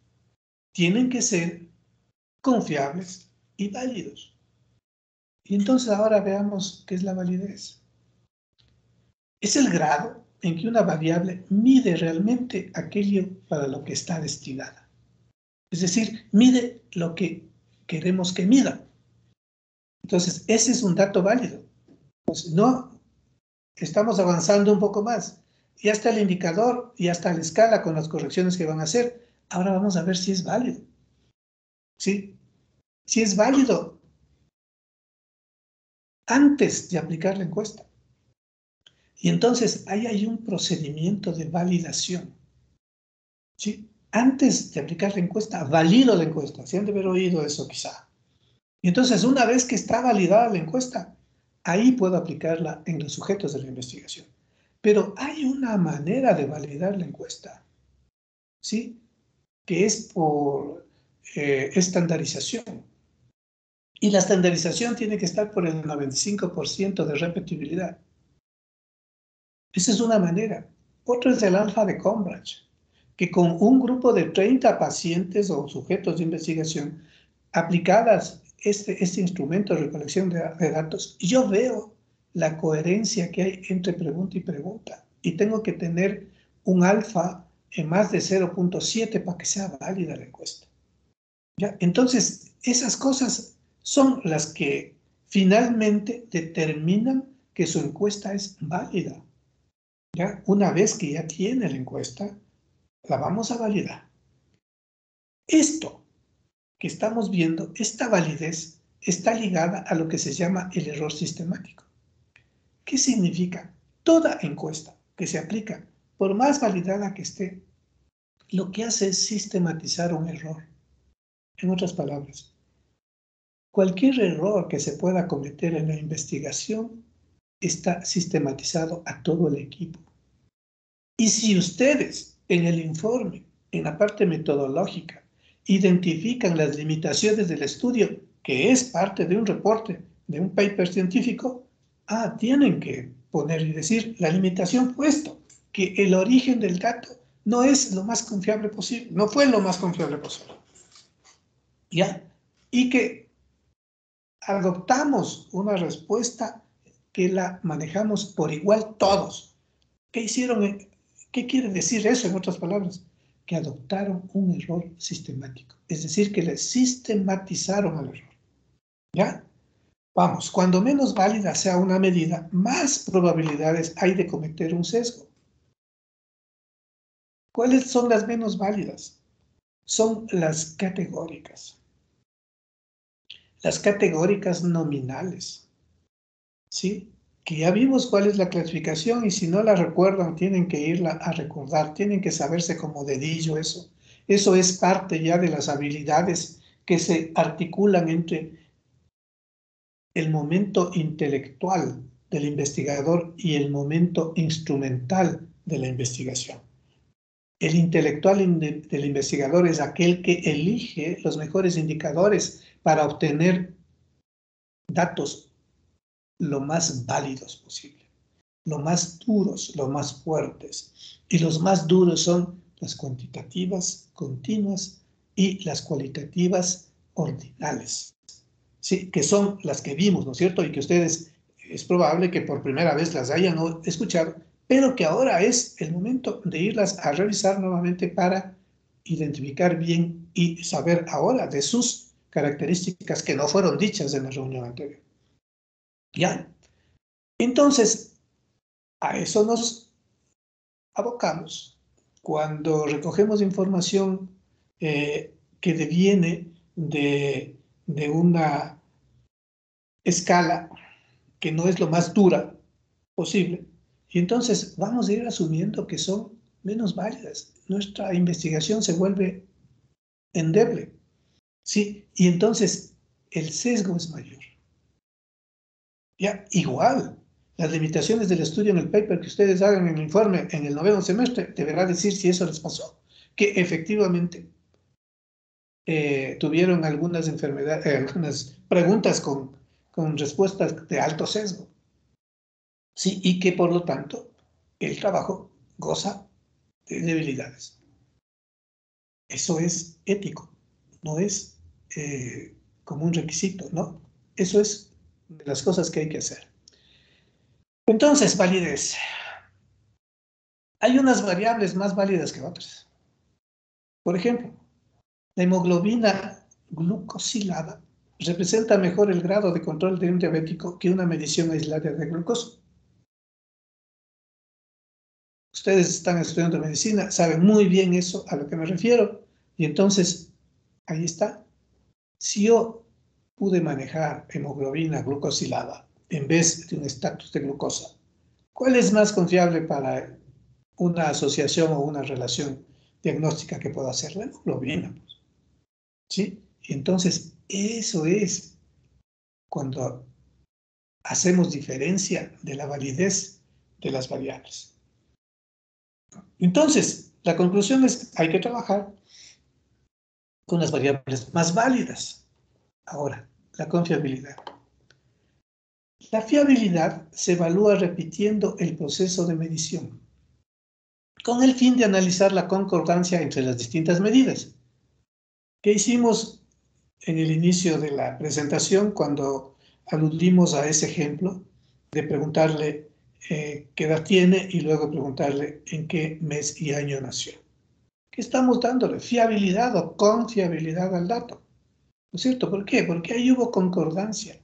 tienen que ser confiables y válidos. Y entonces ahora veamos qué es la validez. Es el grado en que una variable mide realmente aquello para lo que está destinada. Es decir, mide lo que queremos que mida. Entonces, ese es un dato válido. Pues no, estamos avanzando un poco más. Ya está el indicador, ya está la escala con las correcciones que van a hacer. Ahora vamos a ver si es válido. ¿Sí? Si es válido antes de aplicar la encuesta. Y entonces ahí hay un procedimiento de validación. ¿Sí? Antes de aplicar la encuesta, valido la encuesta. Si han de haber oído eso quizá. Y entonces una vez que está validada la encuesta, ahí puedo aplicarla en los sujetos de la investigación. Pero hay una manera de validar la encuesta, ¿sí? Que es por estandarización. Y la estandarización tiene que estar por el 95% de repetibilidad. Esa es una manera. Otra es el alfa de Cambridge, que con un grupo de 30 pacientes o sujetos de investigación aplicadas este instrumento de recolección de datos, yo veo la coherencia que hay entre pregunta y pregunta. Y tengo que tener un alfa en más de 0.7 para que sea válida la encuesta. ¿Ya? Entonces, esas cosas son las que finalmente determinan que su encuesta es válida. ¿Ya? Una vez que ya tiene la encuesta, la vamos a validar. Esto que estamos viendo, esta validez, está ligada a lo que se llama el error sistemático. ¿Qué significa? Toda encuesta que se aplica por más validada que esté, lo que hace es sistematizar un error. En otras palabras, cualquier error que se pueda cometer en la investigación está sistematizado a todo el equipo. Y si ustedes en el informe, en la parte metodológica, identifican las limitaciones del estudio, que es parte de un reporte, de un paper científico, tienen que poner y decir la limitación puesto, que el origen del dato no es lo más confiable posible, no fue lo más confiable posible. ¿Ya? Y que adoptamos una respuesta que la manejamos por igual todos. ¿Qué hicieron? ¿Qué quiere decir eso en otras palabras? Que adoptaron un error sistemático, es decir, que le sistematizaron el error. ¿Ya? Vamos, cuando menos válida sea una medida, más probabilidades hay de cometer un sesgo. ¿Cuáles son las menos válidas? Son las categóricas. Las categóricas nominales. ¿Sí? Que ya vimos cuál es la clasificación y si no la recuerdan, tienen que irla a recordar, tienen que saberse como dedillo eso. Eso es parte ya de las habilidades que se articulan entre el momento intelectual del investigador y el momento instrumental de la investigación. El intelectual del investigador es aquel que elige los mejores indicadores para obtener datos lo más válidos posible, lo más duros, lo más fuertes. Y los más duros son las cuantitativas continuas y las cualitativas ordinales. Sí, que son las que vimos, ¿no es cierto? Y que ustedes es probable que por primera vez las hayan escuchado, pero que ahora es el momento de irlas a revisar nuevamente para identificar bien y saber ahora de sus características que no fueron dichas en la reunión anterior. ¿Ya? Entonces, a eso nos abocamos cuando recogemos información que deviene de una escala que no es lo más dura posible, y entonces vamos a ir asumiendo que son menos válidas. Nuestra investigación se vuelve endeble, ¿sí? Y entonces el sesgo es mayor. Ya, igual, las limitaciones del estudio en el paper que ustedes hagan en el informe en el 9º semestre deberá decir si eso les pasó, que efectivamente tuvieron algunas enfermedades, algunas preguntas con respuestas de alto sesgo. Sí, y que por lo tanto el trabajo goza de debilidades. Eso es ético, no es como un requisito, ¿no? Eso es de las cosas que hay que hacer. Entonces, validez. Hay unas variables más válidas que otras. Por ejemplo, la hemoglobina glucosilada representa mejor el grado de control de un diabético que una medición aislada de glucosa. Ustedes están estudiando medicina, saben muy bien eso a lo que me refiero. Y entonces, ahí está. Si yo pude manejar hemoglobina glucosilada en vez de un estatus de glucosa, ¿cuál es más confiable para una asociación o una relación diagnóstica que pueda hacer? La hemoglobina, pues. ¿Sí? Y entonces, eso es cuando hacemos diferencia de la validez de las variables. Entonces, la conclusión es que hay que trabajar con las variables más válidas. Ahora, la confiabilidad. La fiabilidad se evalúa repitiendo el proceso de medición, con el fin de analizar la concordancia entre las distintas medidas. ¿Qué hicimos en el inicio de la presentación cuando aludimos a ese ejemplo de preguntarle qué edad tiene y luego preguntarle en qué mes y año nació? ¿Qué estamos dándole? Fiabilidad o confiabilidad al dato. ¿No es cierto? ¿Por qué? Porque ahí hubo concordancia.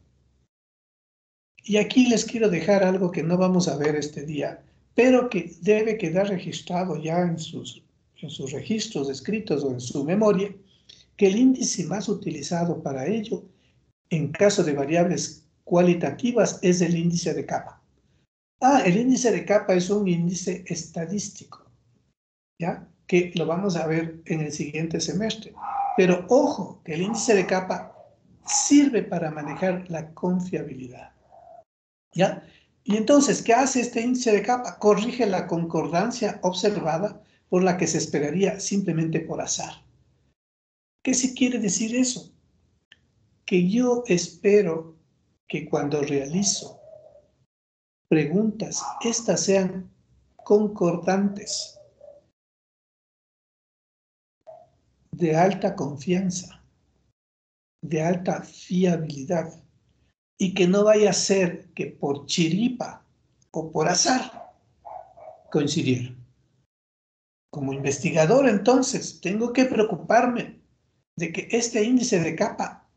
Y aquí les quiero dejar algo que no vamos a ver este día, pero que debe quedar registrado ya en sus registros escritos o en su memoria, que el índice más utilizado para ello, en caso de variables cualitativas, es el índice de capa. El índice de capa es un índice estadístico. ¿ya? Que lo vamos a ver en el siguiente semestre. Pero ojo, que el índice de capa sirve para manejar la confiabilidad, ¿ya? Y entonces, ¿qué hace este índice de capa? Corrige la concordancia observada por la que se esperaría simplemente por azar. ¿Qué se quiere decir eso? Que yo espero que cuando realizo preguntas, estas sean concordantes, de alta confianza, de alta fiabilidad, y que no vaya a ser que por chiripa o por azar coincidieran. Como investigador, entonces, tengo que preocuparme de que este índice de capa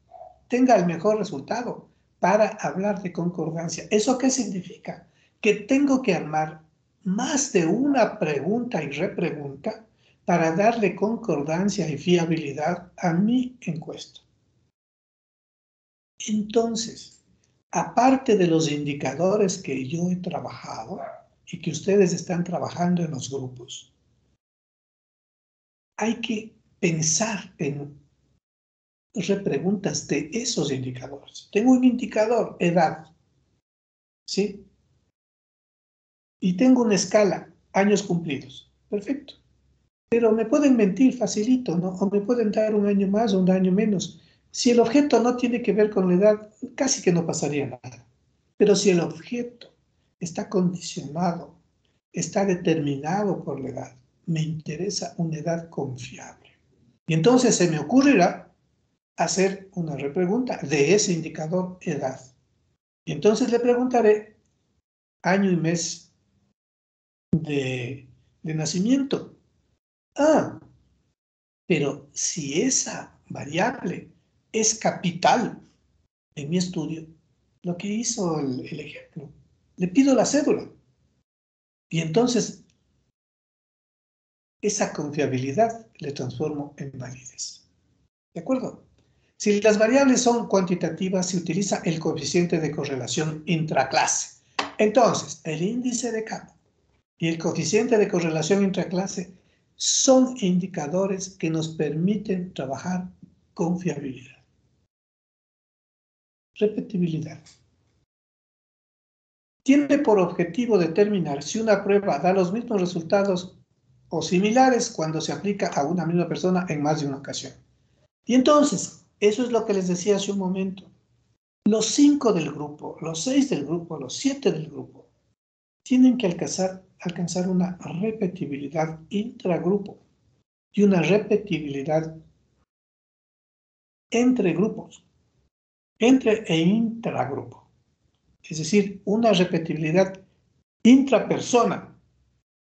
tenga el mejor resultado para hablar de concordancia. ¿Eso qué significa? Que tengo que armar más de una pregunta y repregunta para darle concordancia y fiabilidad a mi encuesta. Entonces, aparte de los indicadores que yo he trabajado y que ustedes están trabajando en los grupos, hay que pensar en repreguntas de esos indicadores. Tengo un indicador, edad, ¿sí? Y tengo una escala, años cumplidos. Perfecto. Pero me pueden mentir facilito, ¿no? O me pueden dar un año más o un año menos. Si el objeto no tiene que ver con la edad, casi que no pasaría nada. Pero si el objeto está condicionado, está determinado por la edad, me interesa una edad confiable. Y entonces se me ocurrirá hacer una repregunta de ese indicador edad. Y entonces le preguntaré año y mes de nacimiento. Ah, pero si esa variable es capital en mi estudio, lo que hizo el ejemplo, le pido la cédula. Y entonces esa confiabilidad le transformo en validez. ¿De acuerdo? Si las variables son cuantitativas, se utiliza el coeficiente de correlación intraclase. Entonces, el índice de capa y el coeficiente de correlación intraclase son indicadores que nos permiten trabajar con fiabilidad. Repetibilidad. Tiene por objetivo determinar si una prueba da los mismos resultados o similares cuando se aplica a una misma persona en más de una ocasión. Y entonces, eso es lo que les decía hace un momento. Los 5 del grupo, los 6 del grupo, los 7 del grupo, tienen que alcanzar una repetibilidad intragrupo y una repetibilidad entre grupos, entre e intragrupo. Es decir, una repetibilidad intrapersona,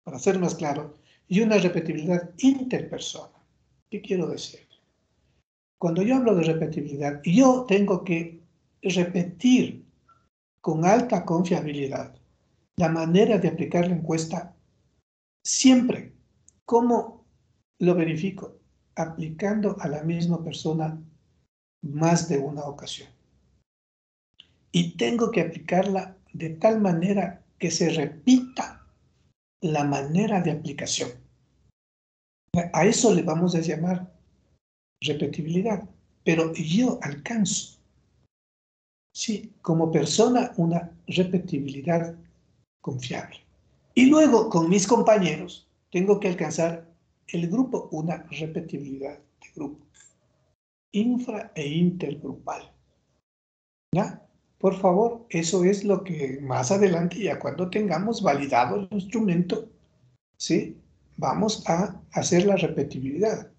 para ser más claro, y una repetibilidad interpersona. ¿Qué quiero decir? Cuando yo hablo de repetibilidad, yo tengo que repetir con alta confiabilidad la manera de aplicar la encuesta siempre. ¿Cómo lo verifico? Aplicando a la misma persona más de una ocasión. Y tengo que aplicarla de tal manera que se repita la manera de aplicación. A eso le vamos a llamar repetibilidad. Pero yo alcanzo, sí, como persona, una repetibilidad confiable. Y luego, con mis compañeros, tengo que alcanzar el grupo, una repetibilidad de grupo, infra e intergrupal. ¿Ya? Por favor, eso es lo que más adelante, ya cuando tengamos validado el instrumento, ¿sí? Vamos a hacer la repetibilidad.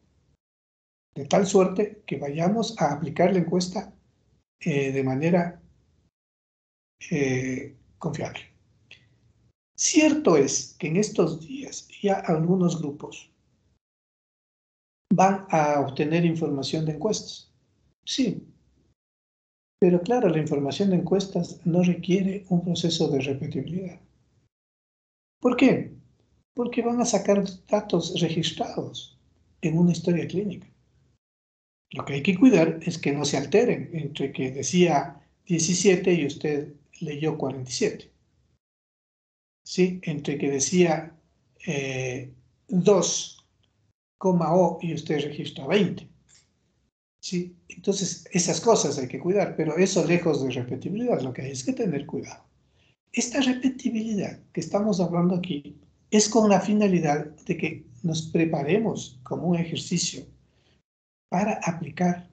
De tal suerte que vayamos a aplicar la encuesta de manera confiable. Cierto es que en estos días ya algunos grupos van a obtener información de encuestas. Sí, pero claro, la información de encuestas no requiere un proceso de repetibilidad. ¿Por qué? Porque van a sacar datos registrados en una historia clínica. Lo que hay que cuidar es que no se alteren entre que decía 17 y usted leyó 47. ¿Sí? Entre que decía 2,O y usted registra 20. ¿Sí? Entonces, esas cosas hay que cuidar, pero eso lejos de repetibilidad, lo que hay es que tener cuidado. Esta repetibilidad que estamos hablando aquí es con la finalidad de que nos preparemos como un ejercicio para aplicar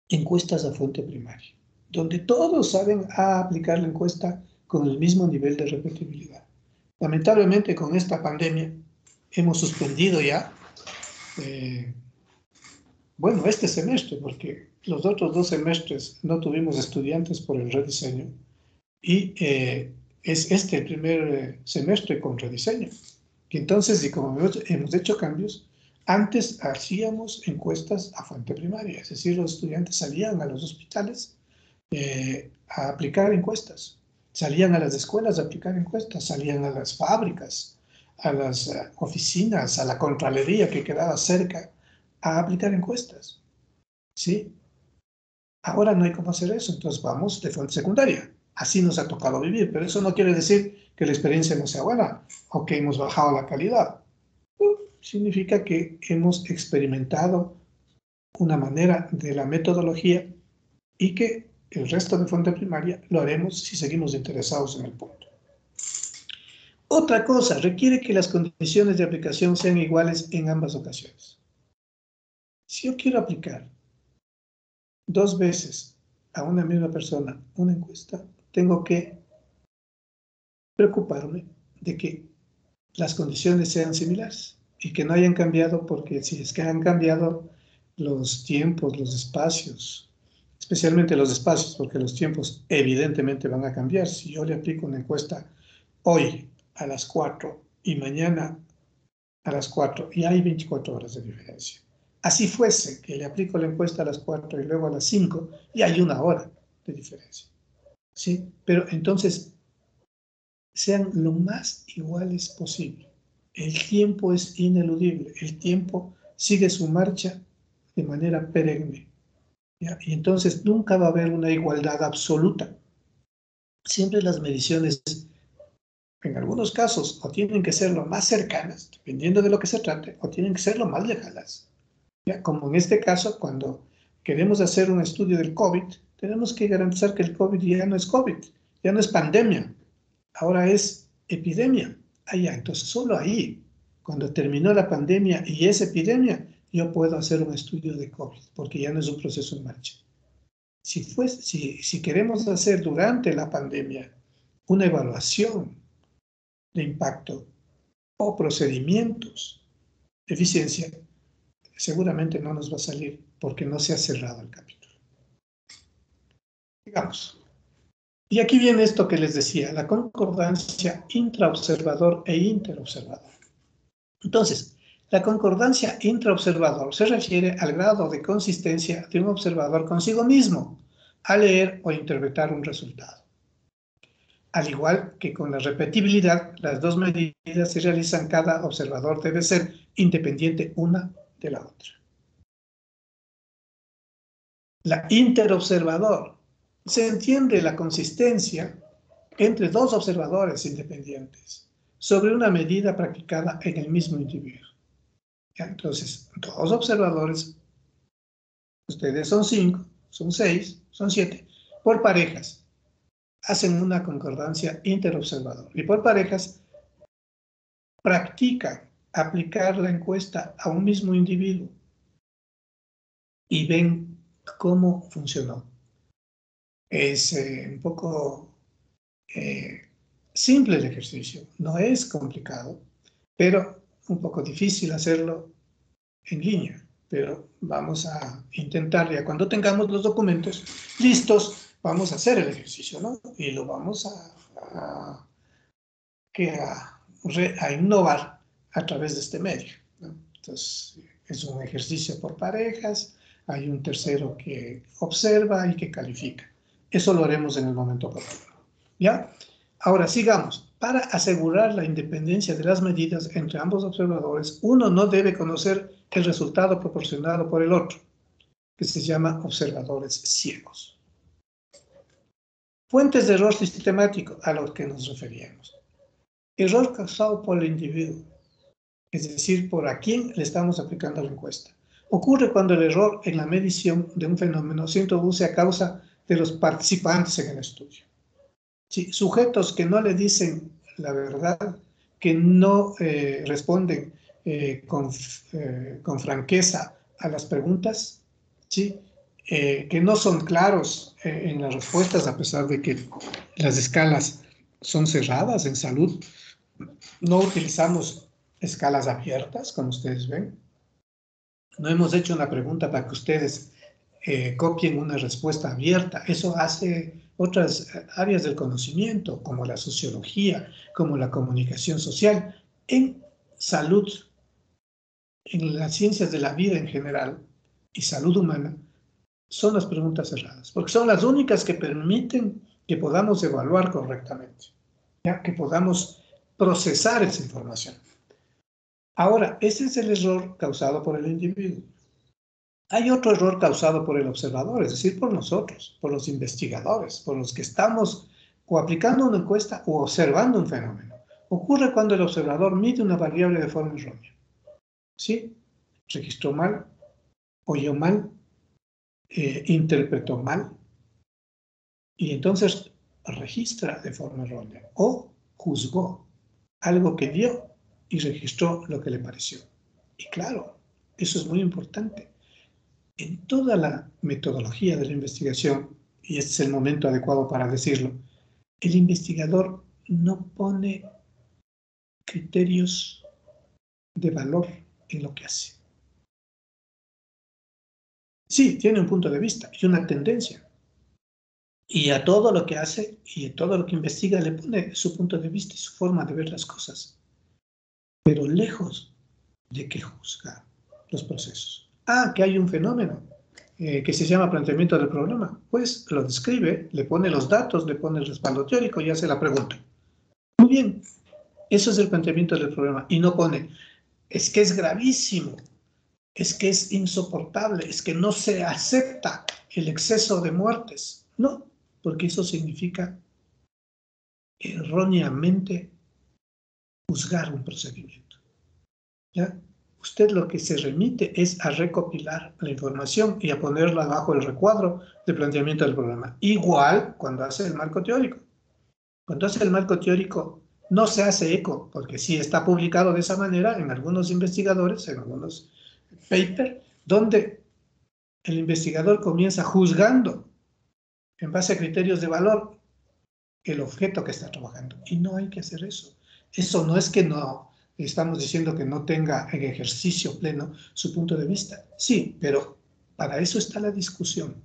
encuestas a fuente primaria, donde todos saben aplicar la encuesta con el mismo nivel de repetibilidad. Lamentablemente, con esta pandemia hemos suspendido ya, bueno, este semestre, porque los otros 2 semestres no tuvimos estudiantes por el rediseño, y es este el primer semestre con rediseño. Y entonces, y como hemos hecho cambios, antes hacíamos encuestas a fuente primaria, es decir, los estudiantes salían a los hospitales a aplicar encuestas, salían a las escuelas a aplicar encuestas, salían a las fábricas, a las oficinas, a la contraloría que quedaba cerca, a aplicar encuestas. ¿Sí? Ahora no hay cómo hacer eso, entonces vamos de fuente secundaria. Así nos ha tocado vivir, pero eso no quiere decir que la experiencia no sea buena o que hemos bajado la calidad. Significa que hemos experimentado una manera de la metodología y que el resto de fuente primaria lo haremos si seguimos interesados en el punto. Otra cosa, requiere que las condiciones de aplicación sean iguales en ambas ocasiones. Si yo quiero aplicar 2 veces a una misma persona una encuesta, tengo que preocuparme de que las condiciones sean similares y que no hayan cambiado, porque si es que han cambiado los tiempos, los espacios, especialmente los espacios, porque los tiempos evidentemente van a cambiar. Si yo le aplico una encuesta hoy a las 4 y mañana a las 4, y hay 24 horas de diferencia. Así fuese que le aplico la encuesta a las 4 y luego a las 5, y hay 1 hora de diferencia. ¿Sí? Pero entonces, sean lo más iguales posible. El tiempo es ineludible, el tiempo sigue su marcha de manera perenne. ¿Ya? Y entonces nunca va a haber una igualdad absoluta. Siempre las mediciones, en algunos casos, o tienen que ser lo más cercanas, dependiendo de lo que se trate, o tienen que ser lo más lejanas. ¿Ya? Como en este caso, cuando queremos hacer un estudio del COVID, tenemos que garantizar que el COVID ya no es COVID, ya no es pandemia, ahora es epidemia. Allá, entonces solo ahí, cuando terminó la pandemia y es epidemia, yo puedo hacer un estudio de COVID, porque ya no es un proceso en marcha. Si queremos hacer durante la pandemia una evaluación de impacto o procedimientos de eficiencia, seguramente no nos va a salir porque no se ha cerrado el capítulo. Digamos. Y aquí viene esto que les decía, la concordancia intraobservador e interobservador. Entonces, la concordancia intraobservador se refiere al grado de consistencia de un observador consigo mismo al leer o interpretar un resultado. Al igual que con la repetibilidad, las 2 medidas se realizan, cada observador debe ser independiente una de la otra. La interobservador, se entiende la consistencia entre 2 observadores independientes sobre una medida practicada en el mismo individuo. Entonces, 2 observadores, ustedes son 5, son 6, son 7, por parejas, hacen una concordancia interobservador. Y por parejas, practican aplicar la encuesta a un mismo individuo y ven cómo funcionó. Es un poco simple el ejercicio, no es complicado, pero un poco difícil hacerlo en línea. Pero vamos a intentar, ya cuando tengamos los documentos listos, vamos a hacer el ejercicio, ¿no? Y lo vamos a innovar a través de este medio, ¿no? Entonces, es un ejercicio por parejas, hay un tercero que observa y que califica. Eso lo haremos en el momento oportuno. ¿Ya? Ahora, sigamos. Para asegurar la independencia de las medidas entre ambos observadores, uno no debe conocer el resultado proporcionado por el otro, que se llama observadores ciegos. Fuentes de error sistemático a los que nos referíamos. Error causado por el individuo. Es decir, por a quién le estamos aplicando la encuesta. Ocurre cuando el error en la medición de un fenómeno se introduce a causa de los participantes en el estudio. Sí, sujetos que no le dicen la verdad, que no responden con franqueza a las preguntas, ¿sí? Que no son claros en las respuestas, a pesar de que las escalas son cerradas en salud. No utilizamos escalas abiertas, como ustedes ven. No hemos hecho una pregunta para que ustedes copien una respuesta abierta. Eso hace otras áreas del conocimiento, como la sociología, como la comunicación social. En salud, en las ciencias de la vida en general y salud humana, son las preguntas cerradas, porque son las únicas que permiten que podamos evaluar correctamente, ¿ya? Que podamos procesar esa información. Ahora, ese es el error causado por el individuo. Hay otro error causado por el observador, es decir, por nosotros, por los investigadores, por los que estamos o aplicando una encuesta o observando un fenómeno. Ocurre cuando el observador mide una variable de forma errónea. ¿Sí? Registró mal, oyó mal, interpretó mal, y entonces registra de forma errónea o juzgó algo que vio y registró lo que le pareció. Y claro, eso es muy importante. En toda la metodología de la investigación, y este es el momento adecuado para decirlo, el investigador no pone criterios de valor en lo que hace. Sí, tiene un punto de vista y una tendencia. Y a todo lo que hace y a todo lo que investiga le pone su punto de vista y su forma de ver las cosas. Pero lejos de que juzga los procesos. Que hay un fenómeno que se llama planteamiento del problema. Pues lo describe, le pone los datos, le pone el respaldo teórico y hace la pregunta. Muy bien, eso es el planteamiento del problema. Y no pone, es que es gravísimo, es que es insoportable, es que no se acepta el exceso de muertes. No, porque eso significa erróneamente juzgar un procedimiento. ¿Ya? Usted lo que se remite es a recopilar la información y a ponerla bajo el recuadro de planteamiento del problema. Igual cuando hace el marco teórico. Cuando hace el marco teórico no se hace eco, porque sí está publicado de esa manera en algunos investigadores, en algunos papers, donde el investigador comienza juzgando en base a criterios de valor el objeto que está trabajando. Y no hay que hacer eso. Eso no es que no estamos diciendo que no tenga en ejercicio pleno su punto de vista. Sí, pero para eso está la discusión.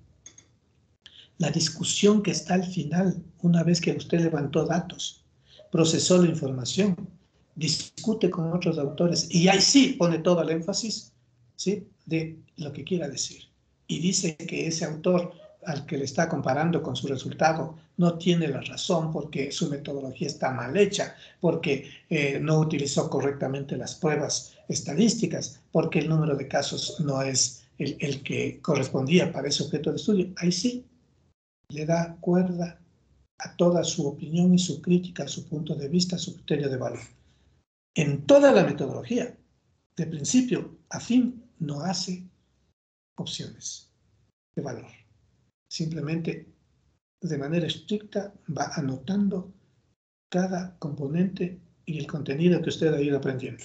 La discusión que está al final, una vez que usted levantó datos, procesó la información, discute con otros autores y ahí sí pone todo el énfasis, ¿sí?, de lo que quiera decir. Y dice que ese autor al que le está comparando con su resultado no tiene la razón porque su metodología está mal hecha, porque no utilizó correctamente las pruebas estadísticas, porque el número de casos no es el que correspondía para ese objeto de estudio. Ahí sí le da cuerda a toda su opinión y su crítica, a su punto de vista, a su criterio de valor. En toda la metodología, de principio a fin, no hace opciones de valor. Simplemente, de manera estricta, va anotando cada componente y el contenido que usted ha ido aprendiendo.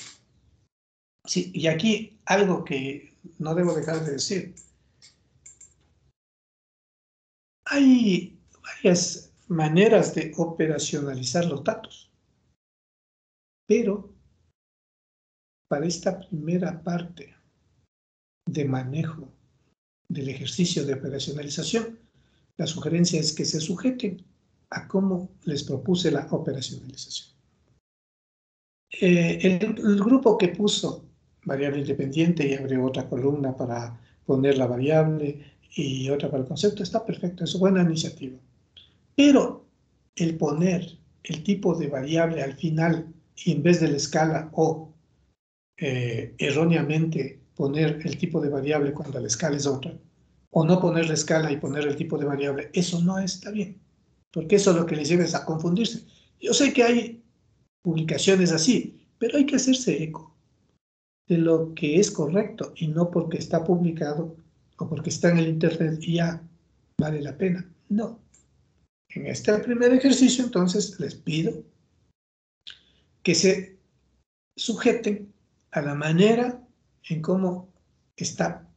Sí, y aquí algo que no debo dejar de decir. Hay varias maneras de operacionalizar los datos, pero para esta primera parte de manejo del ejercicio de operacionalización, la sugerencia es que se sujeten a cómo les propuse la operacionalización. El grupo que puso variable independiente y abrió otra columna para poner la variable y otra para el concepto, está perfecto, es buena iniciativa. Pero el poner el tipo de variable al final y en vez de la escala o erróneamente poner el tipo de variable cuando la escala es otra, o no poner la escala y poner el tipo de variable, eso no está bien, porque eso lo que les lleva es a confundirse. Yo sé que hay publicaciones así, pero hay que hacerse eco. de lo que es correcto y no porque está publicado o porque está en el internet y ya vale la pena. No. En este primer ejercicio, entonces, les pido que se sujeten a la manera en cómo está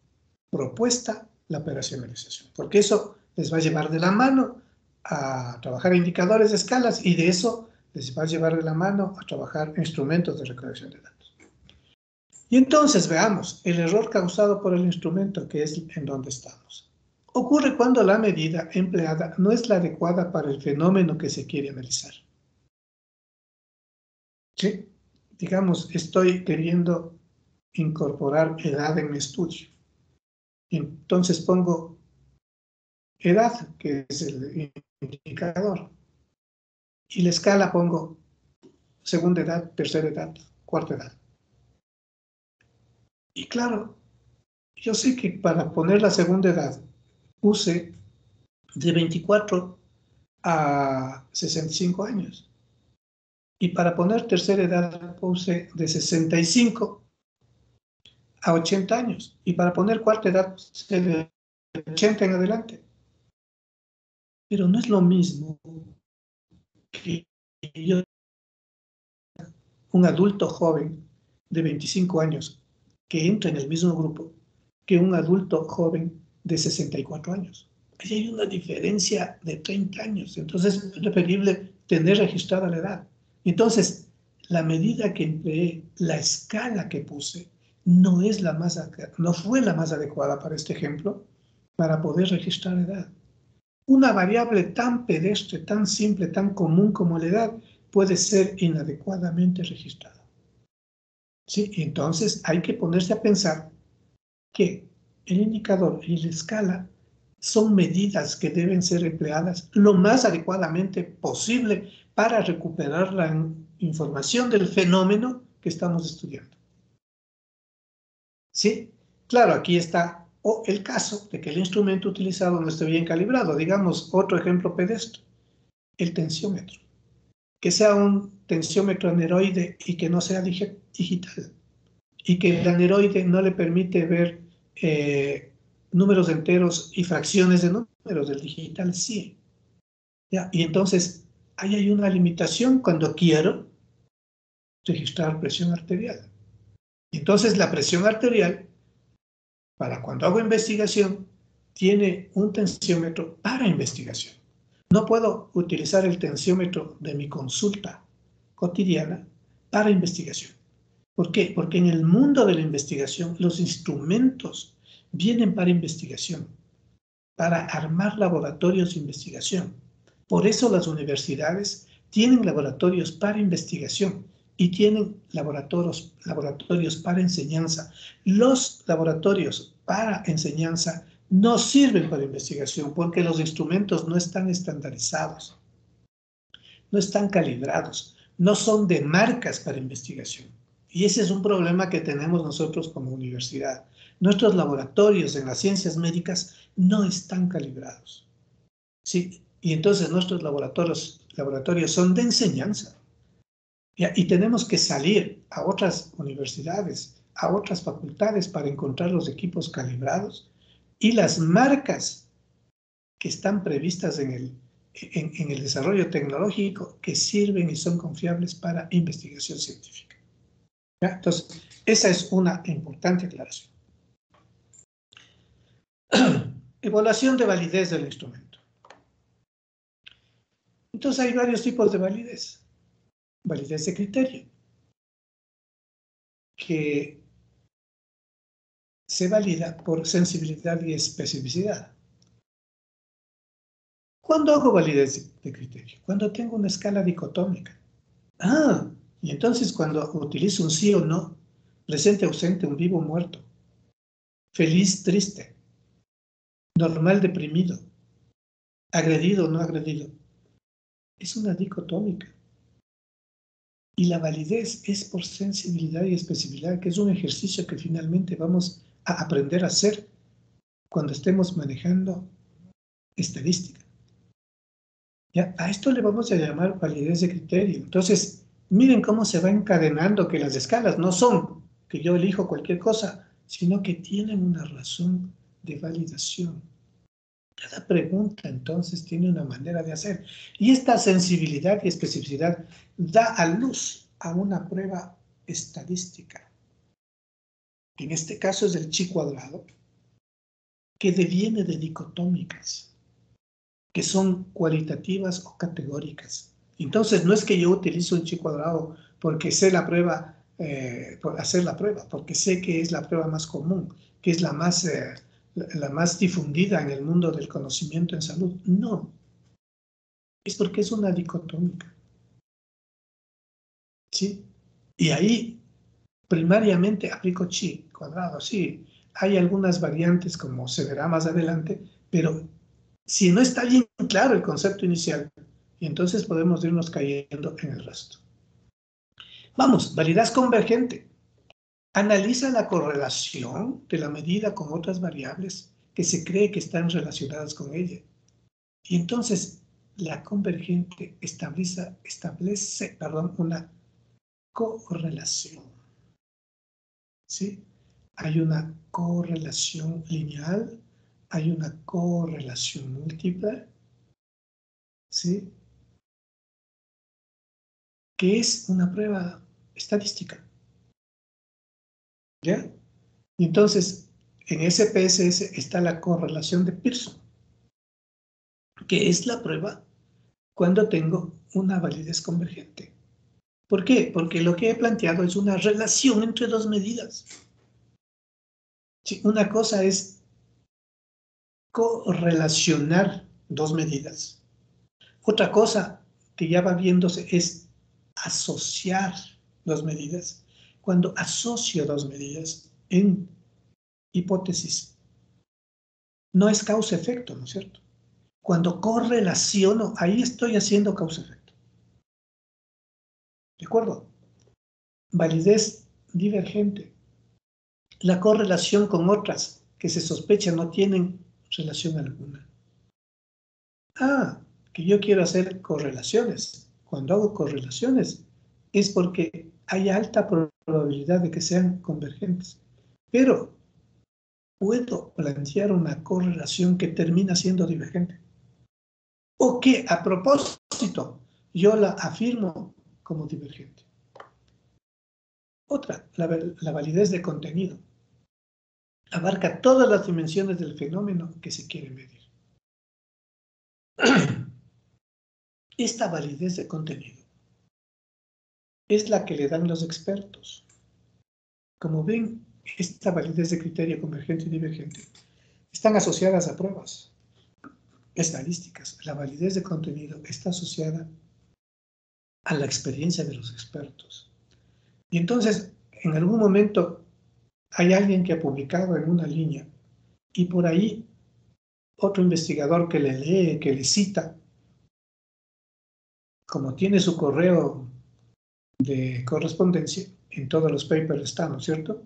propuesta la operacionalización, porque eso les va a llevar de la mano a trabajar indicadores de escalas y de eso les va a llevar de la mano a trabajar instrumentos de recolección de datos. Y entonces veamos el error causado por el instrumento, que es en donde estamos. Ocurre cuando la medida empleada no es la adecuada para el fenómeno que se quiere analizar. ¿Sí? Digamos, estoy queriendo incorporar edad en mi estudio. Entonces pongo edad, que es el indicador, y la escala pongo segunda edad, tercera edad, cuarta edad. Y claro, yo sé que para poner la segunda edad puse de 24 a 65 años. Y para poner tercera edad puse de 65 a 80 años. Y para poner cuarta edad puse de 80 en adelante. Pero no es lo mismo que yo, un adulto joven de 25 años, que entra en el mismo grupo que un adulto joven de 64 años. Ahí hay una diferencia de 30 años. Entonces es preferible tener registrada la edad. Entonces, la medida que empleé, la escala que puse, no fue la más adecuada para este ejemplo, para poder registrar edad. Una variable tan pedestre, tan simple, tan común como la edad, puede ser inadecuadamente registrada. ¿Sí? Entonces hay que ponerse a pensar que el indicador y la escala son medidas que deben ser empleadas lo más adecuadamente posible para recuperar la información del fenómeno que estamos estudiando. ¿Sí? Claro, aquí está el caso de que el instrumento utilizado no esté bien calibrado. Digamos, otro ejemplo pedestre, el tensiómetro. Que sea un tensiómetro aneroide y que no sea digital. Y que el aneroide no le permite ver números enteros y fracciones de números, del digital sí. ¿Ya? Y entonces, ahí hay una limitación cuando quiero registrar presión arterial. Entonces, la presión arterial, para cuando hago investigación, tiene un tensiómetro para investigación. No puedo utilizar el tensiómetro de mi consulta cotidiana para investigación. ¿Por qué? Porque en el mundo de la investigación los instrumentos vienen para investigación, para armar laboratorios de investigación. Por eso las universidades tienen laboratorios para investigación y tienen laboratorios para enseñanza. Los laboratorios para enseñanza no sirven para investigación porque los instrumentos no están estandarizados, no están calibrados, no son de marcas para investigación. Y ese es un problema que tenemos nosotros como universidad. Nuestros laboratorios en las ciencias médicas no están calibrados. ¿Sí? Y entonces nuestros laboratorios son de enseñanza. Y tenemos que salir a otras universidades, a otras facultades para encontrar los equipos calibrados y las marcas que están previstas en el desarrollo tecnológico que sirven y son confiables para investigación científica. ¿Ya? Entonces, esa es una importante aclaración. Evaluación de validez del instrumento. Entonces, hay varios tipos de validez. Validez de criterio, que se valida por sensibilidad y especificidad. ¿Cuándo hago validez de criterio? Cuando tengo una escala dicotómica. Y entonces cuando utilizo un sí o no, presente, ausente, un vivo, muerto, feliz, triste, normal, deprimido, agredido, no agredido, es una dicotómica. Y la validez es por sensibilidad y especificidad, que es un ejercicio que finalmente vamos a aprender a hacer cuando estemos manejando estadística. ¿Ya? A esto le vamos a llamar validez de criterio. Entonces, miren cómo se va encadenando que las escalas no son que yo elijo cualquier cosa, sino que tienen una razón de validación. Cada pregunta, entonces, tiene una manera de hacer. Y esta sensibilidad y especificidad da a luz a una prueba estadística, que en este caso es el chi cuadrado, que deviene de dicotómicas, que son cualitativas o categóricas. Entonces, no es que yo utilizo un chi cuadrado porque sé la prueba, por hacer la prueba, porque sé que es la prueba más común, que es la más difundida en el mundo del conocimiento en salud. No, es porque es una dicotómica. ¿Sí? Y ahí, primariamente, aplico chi cuadrado. Sí, hay algunas variantes, como se verá más adelante, pero si no está bien claro el concepto inicial, entonces podemos irnos cayendo en el resto. Vamos, validez convergente. Analiza la correlación de la medida con otras variables que se cree que están relacionadas con ella. Y entonces la convergente establece una correlación. ¿Sí? Hay una correlación lineal, hay una correlación múltiple, ¿sí? Que es una prueba estadística. ¿Ya? Y entonces, en ese PSS está la correlación de Pearson, que es la prueba cuando tengo una validez convergente. ¿Por qué? Porque lo que he planteado es una relación entre dos medidas. Sí, una cosa es correlacionar dos medidas. Otra cosa que ya va viéndose es asociar dos medidas. Cuando asocio dos medidas en hipótesis, no es causa-efecto, ¿no es cierto? Cuando correlaciono, ahí estoy haciendo causa-efecto. ¿De acuerdo? Validez divergente. La correlación con otras que se sospecha no tienen relación alguna. Ah, que yo quiero hacer correlaciones. Cuando hago correlaciones es porque hay alta probabilidad de que sean convergentes. Pero puedo plantear una correlación que termina siendo divergente. O que a propósito yo la afirmo como divergente. Otra, la validez de contenido. Abarca todas las dimensiones del fenómeno que se quiere medir. Esta validez de contenido es la que le dan los expertos. Como ven, esta validez de criterio convergente y divergente están asociadas a pruebas estadísticas. La validez de contenido está asociada a la experiencia de los expertos. Y entonces, en algún momento, hay alguien que ha publicado en una línea y por ahí otro investigador que le lee, que le cita, como tiene su correo de correspondencia, en todos los papers está, ¿no es cierto?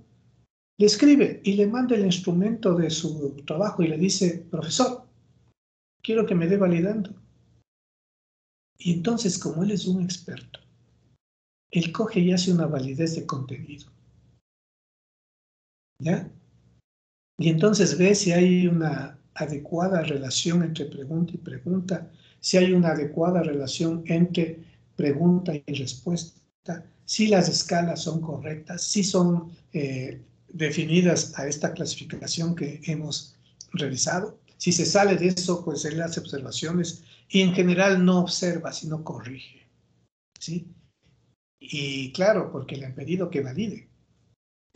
Le escribe y le manda el instrumento de su trabajo y le dice, profesor, quiero que me dé validando. Y entonces, como él es un experto, él coge y hace una validez de contenido. ¿Ya? Y entonces ve si hay una adecuada relación entre pregunta y pregunta, si hay una adecuada relación entre pregunta y respuesta, si las escalas son correctas, si son definidas a esta clasificación que hemos realizado. Si se sale de eso, pues él hace observaciones y en general no observa, sino corrige. ¿Sí? Y claro, porque le han pedido que valide.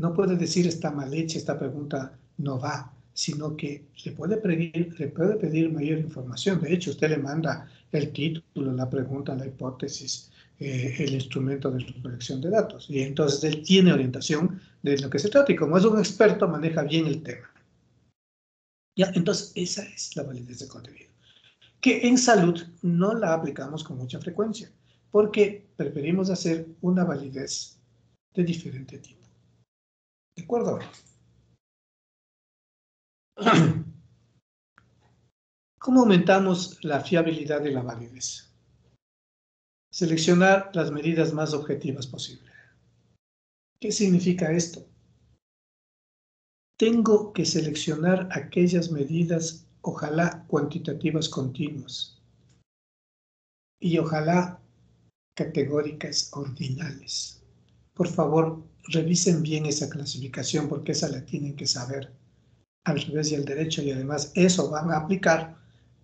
No puede decir está mal hecha, esta pregunta no va, sino que le puede pedir mayor información. De hecho, usted le manda el título, la pregunta, la hipótesis, el instrumento de recolección de datos. Y entonces él tiene orientación de lo que se trata y como es un experto, maneja bien el tema. Ya, entonces esa es la validez de contenido. Que en salud no la aplicamos con mucha frecuencia, porque preferimos hacer una validez de diferente tipo. ¿De acuerdo? ¿Cómo aumentamos la fiabilidad de la validez? Seleccionar las medidas más objetivas posibles. ¿Qué significa esto? tengo que seleccionar aquellas medidas, ojalá cuantitativas continuas, y ojalá categóricas ordinales. Por favor, revisen bien esa clasificación porque esa la tienen que saber al revés y al derecho, y además eso van a aplicar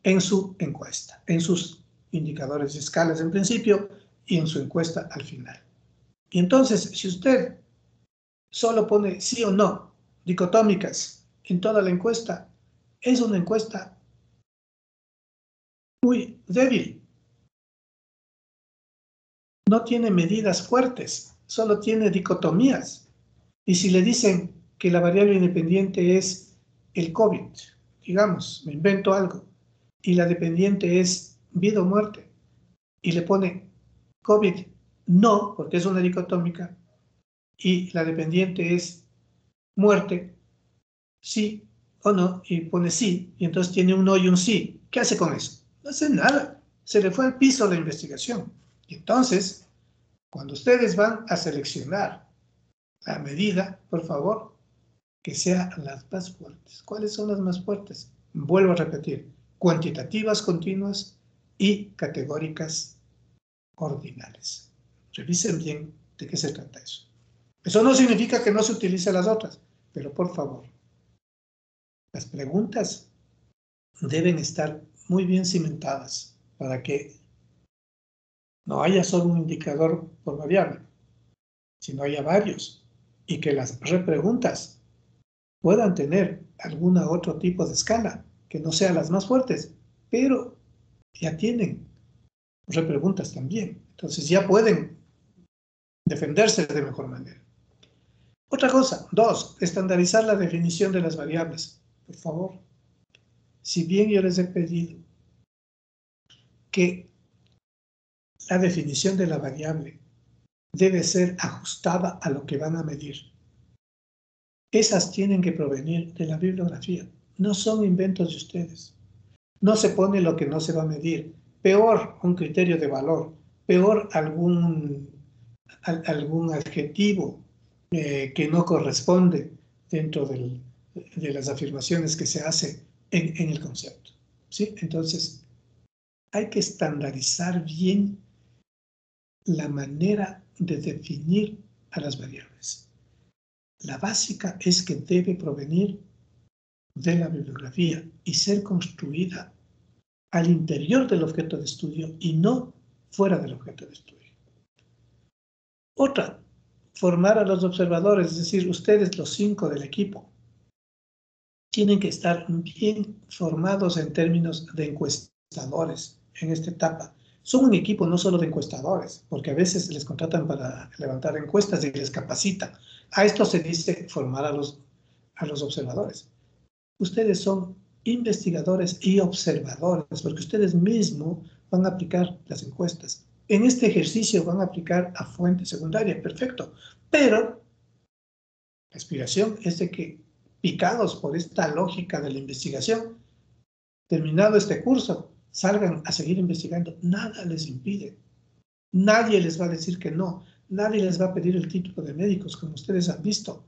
en su encuesta, en sus indicadores y escalas en principio y en su encuesta al final. Y entonces, si usted solo pone sí o no, dicotómicas, en toda la encuesta, es una encuesta muy débil. No tiene medidas fuertes, solo tiene dicotomías. Y si le dicen que la variable independiente es el COVID, digamos, me invento algo, y la dependiente es vida o muerte, y le pone COVID no, porque es una dicotómica, y la dependiente es muerte, sí o no, y pone sí, y entonces tiene un no y un sí. ¿Qué hace con eso? No hace nada. Se le fue al piso la investigación. Y entonces, cuando ustedes van a seleccionar la medida, por favor, que sean las más fuertes. ¿Cuáles son las más fuertes? Vuelvo a repetir, cuantitativas continuas y categóricas ordinales. Revisen bien de qué se trata eso. Eso no significa que no se utilicen las otras, pero por favor, las preguntas deben estar muy bien cimentadas para que no haya solo un indicador por variable, sino haya varios, y que las repreguntas puedan tener algún otro tipo de escala, que no sean las más fuertes, pero ya tienen repreguntas también. Entonces ya pueden defenderse de mejor manera. Otra cosa, 2, estandarizar la definición de las variables. Por favor, si bien yo les he pedido que la definición de la variable debe ser ajustada a lo que van a medir, esas tienen que provenir de la bibliografía, no son inventos de ustedes. No se pone lo que no se va a medir. Peor, un criterio de valor. Peor, algún adjetivo que no corresponde dentro de las afirmaciones que se hace en el concepto. ¿Sí? Entonces, hay que estandarizar bien la manera de definir a las variables. La básica es que debe provenir de la bibliografía y ser construida al interior del objeto de estudio y no fuera del objeto de estudio. Otra, formar a los observadores, es decir, ustedes los 5 del equipo, tienen que estar bien formados en términos de encuestadores en esta etapa. Son un equipo no solo de encuestadores, porque a veces les contratan para levantar encuestas y les capacitan. A esto se dice formar a los observadores. Ustedes son investigadores y observadores, porque ustedes mismos van a aplicar las encuestas. En este ejercicio van a aplicar a fuente secundaria, perfecto. Pero la aspiración es de que, picados por esta lógica de la investigación, terminado este curso, salgan a seguir investigando. Nada les impide. Nadie les va a decir que no. Nadie les va a pedir el título de médicos, como ustedes han visto.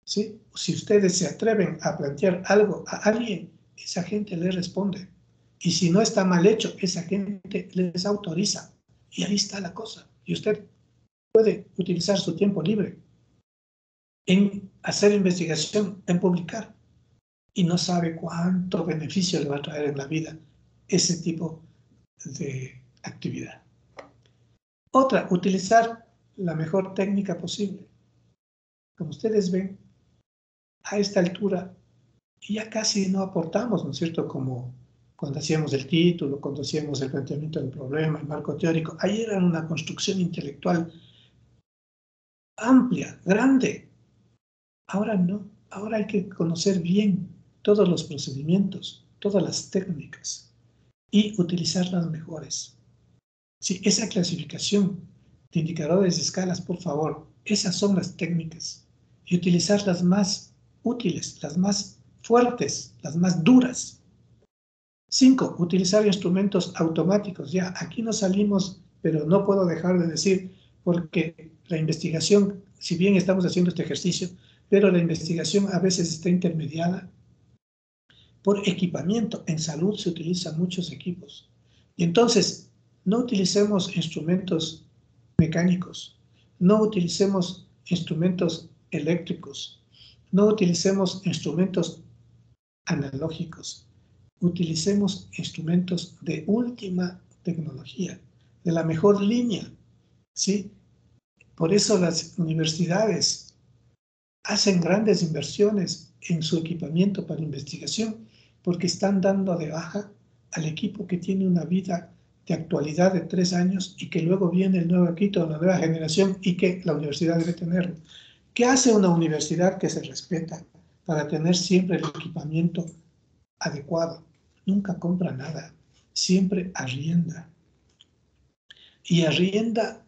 ¿Sí? Si ustedes se atreven a plantear algo a alguien, esa gente le responde. Y si no está mal hecho, esa gente les autoriza. Y ahí está la cosa. Y usted puede utilizar su tiempo libre en hacer investigación, en publicar. Y no sabe cuánto beneficio le va a traer en la vida ese tipo de actividad. Otra, utilizar la mejor técnica posible. Como ustedes ven, a esta altura ya casi no aportamos, ¿no es cierto?, como cuando hacíamos el título, cuando hacíamos el planteamiento del problema, el marco teórico. Ahí era una construcción intelectual amplia, grande. Ahora no, ahora hay que conocer bien todos los procedimientos, todas las técnicas y utilizar las mejores. Sí, esa clasificación de indicadores y escalas, por favor, esas son las técnicas y utilizar las más útiles, las más fuertes, las más duras. 5, utilizar instrumentos automáticos. Ya, aquí no salimos, pero no puedo dejar de decir, porque la investigación, si bien estamos haciendo este ejercicio, pero la investigación a veces está intermediada por equipamiento. En salud se utilizan muchos equipos. Y entonces, no utilicemos instrumentos mecánicos, no utilicemos instrumentos eléctricos, no utilicemos instrumentos analógicos, utilicemos instrumentos de última tecnología, de la mejor línea, ¿sí? Por eso las universidades hacen grandes inversiones en su equipamiento para investigación, porque están dando de baja al equipo que tiene una vida de actualidad de 3 años y que luego viene el nuevo equipo, la nueva generación y que la universidad debe tenerlo. ¿Qué hace una universidad que se respeta para tener siempre el equipamiento adecuado? Nunca compra nada, siempre arrienda. Y arrienda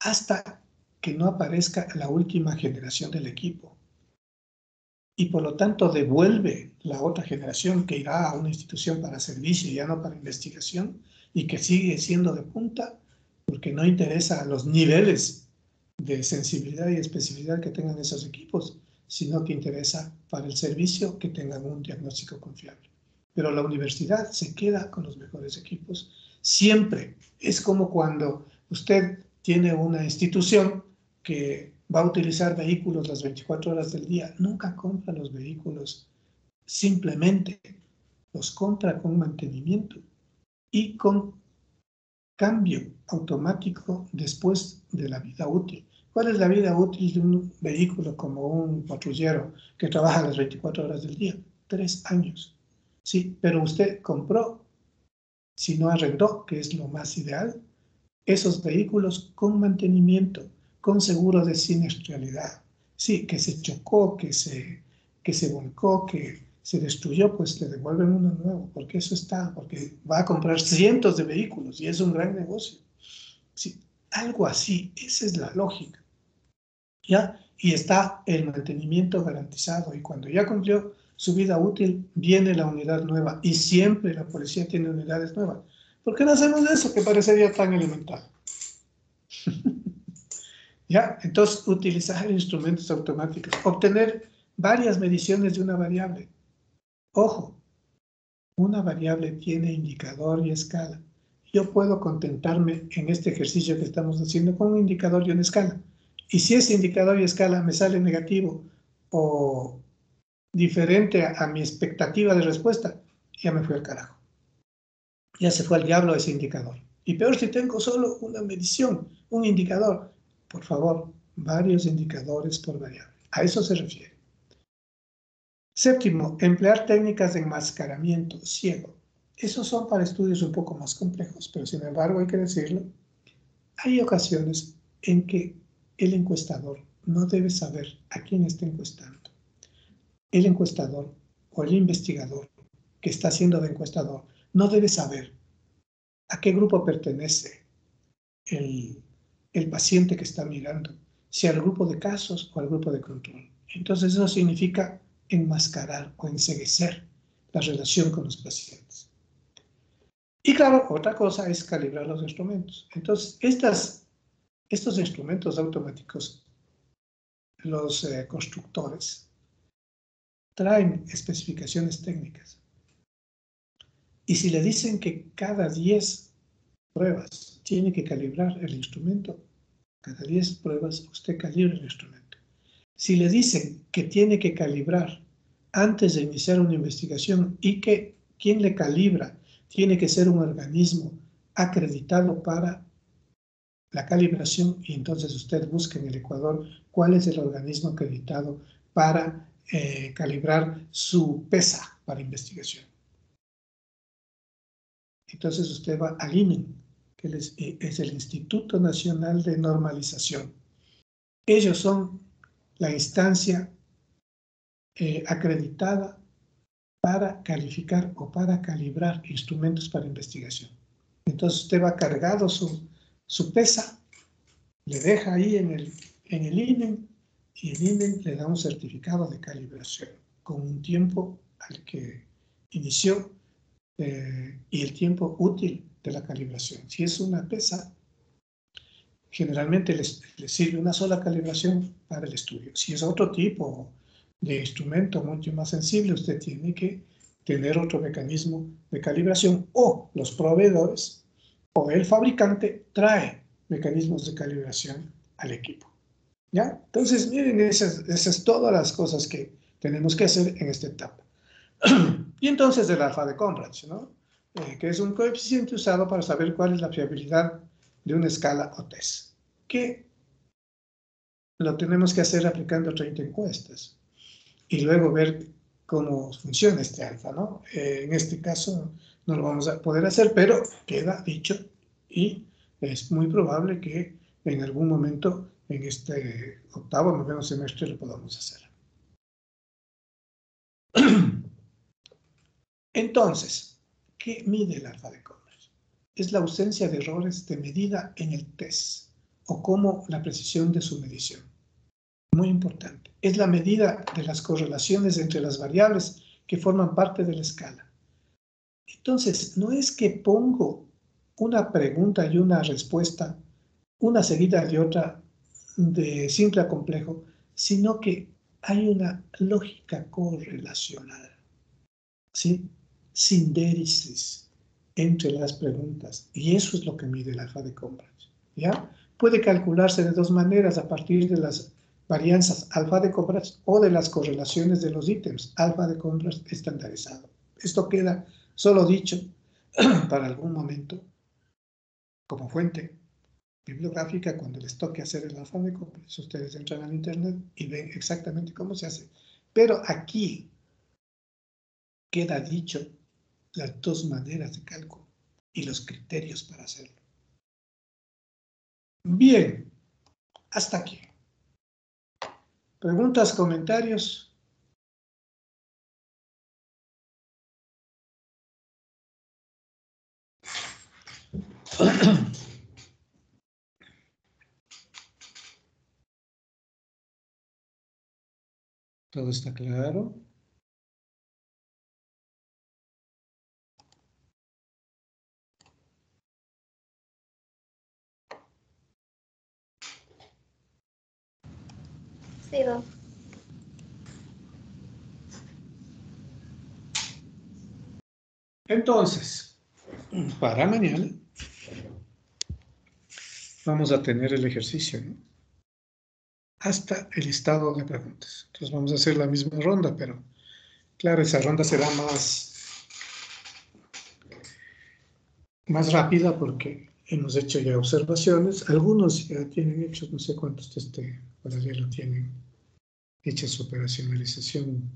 hasta que no aparezca la última generación del equipo. Y por lo tanto devuelve la otra generación que irá a una institución para servicio, ya no para investigación, y que sigue siendo de punta, porque no interesa a los niveles de sensibilidad y especificidad que tengan esos equipos, sino que interesa para el servicio que tengan un diagnóstico confiable. Pero la universidad se queda con los mejores equipos siempre. Es como cuando usted tiene una institución que va a utilizar vehículos las 24 horas del día. Nunca compra los vehículos simplemente, los compra con mantenimiento y con cambio automático después de la vida útil. ¿Cuál es la vida útil de un vehículo como un patrullero que trabaja las 24 horas del día? 3 años. Sí, pero usted compró, si no arrendó, que es lo más ideal, esos vehículos con mantenimiento, con seguro de siniestralidad. Sí, que se chocó, que se volcó, que se destruyó, pues le devuelven uno nuevo, porque eso está, porque va a comprar cientos de vehículos y es un gran negocio. Sí, algo así, esa es la lógica. ¿Ya? Y está el mantenimiento garantizado, y cuando ya cumplió su vida útil, viene la unidad nueva, y siempre la policía tiene unidades nuevas. ¿Por qué no hacemos eso que parecería tan elemental? ¿Ya? Entonces, utilizar instrumentos automáticos, obtener varias mediciones de una variable. Ojo, una variable tiene indicador y escala. Yo puedo contentarme en este ejercicio que estamos haciendo con un indicador y una escala. Y si ese indicador y escala me sale negativo o diferente a mi expectativa de respuesta, ya me fui al carajo. Ya se fue al diablo ese indicador. Y peor si tengo solo una medición, un indicador. Por favor, varios indicadores por variable. A eso se refiere. Séptimo, emplear técnicas de enmascaramiento ciego. Esos son para estudios un poco más complejos, pero sin embargo hay que decirlo. Hay ocasiones en que el encuestador no debe saber a quién está encuestando. El encuestador o el investigador que está haciendo de encuestador no debe saber a qué grupo pertenece el paciente que está mirando, si al grupo de casos o al grupo de control. Entonces eso significa enmascarar o enceguecer la relación con los pacientes. Y claro, otra cosa es calibrar los instrumentos. Entonces, estos instrumentos automáticos, los constructores, traen especificaciones técnicas. Y si le dicen que cada 10 pruebas tiene que calibrar el instrumento, cada 10 pruebas usted calibra el instrumento. Si le dicen que tiene que calibrar antes de iniciar una investigación y que quien le calibra tiene que ser un organismo acreditado para la calibración, y entonces usted busca en el Ecuador cuál es el organismo acreditado para calibrar su pesa para investigación. Entonces usted va al INEN, que es el Instituto Nacional de Normalización. Ellos son la instancia acreditada para calificar o para calibrar instrumentos para investigación. Entonces usted va cargado su pesa, le deja ahí en el INEN, y el INEN le da un certificado de calibración con un tiempo al que inició y el tiempo útil de la calibración. Si es una pesa generalmente les sirve una sola calibración para el estudio. Si es otro tipo de instrumento mucho más sensible, usted tiene que tener otro mecanismo de calibración, o los proveedores o el fabricante trae mecanismos de calibración al equipo. ¿Ya? Entonces, miren, esas todas las cosas que tenemos que hacer en esta etapa. Y entonces el alfa de Conrad, ¿no? Que es un coeficiente usado para saber cuál es la fiabilidad de una escala o test, que lo tenemos que hacer aplicando 30 encuestas y luego ver cómo funciona este alfa, ¿no? En este caso no lo vamos a poder hacer, pero queda dicho y es muy probable que en algún momento en este octavo o noveno semestre lo podamos hacer. Entonces, ¿qué mide el alfa de Conrad? Es la ausencia de errores de medida en el test, o como la precisión de su medición. Muy importante. Es la medida de las correlaciones entre las variables que forman parte de la escala. Entonces, no es que pongo una pregunta y una respuesta, una seguida de otra, de simple a complejo, sino que hay una lógica correlacional, ¿sí? Sindéresis entre las preguntas, y eso es lo que mide el alfa de Conrad, ¿ya? Puede calcularse de dos maneras, a partir de las varianzas alfa de Conrad o de las correlaciones de los ítems alfa de Conrad estandarizado. Esto queda solo dicho para algún momento como fuente bibliográfica cuando les toque hacer el alfa de Conrad. Ustedes entran al internet y ven exactamente cómo se hace. Pero aquí queda dicho las dos maneras de cálculo y los criterios para hacerlo. Bien, hasta aquí. ¿Preguntas, comentarios? ¿Todo está claro? Sí, Doc. Entonces, para mañana vamos a tener el ejercicio, ¿no? Hasta el listado de preguntas. Entonces vamos a hacer la misma ronda, pero claro, esa ronda será más rápida porque hemos hecho ya observaciones. Algunos ya tienen hechos, no sé cuántos para ya lo tienen hecha su operacionalización,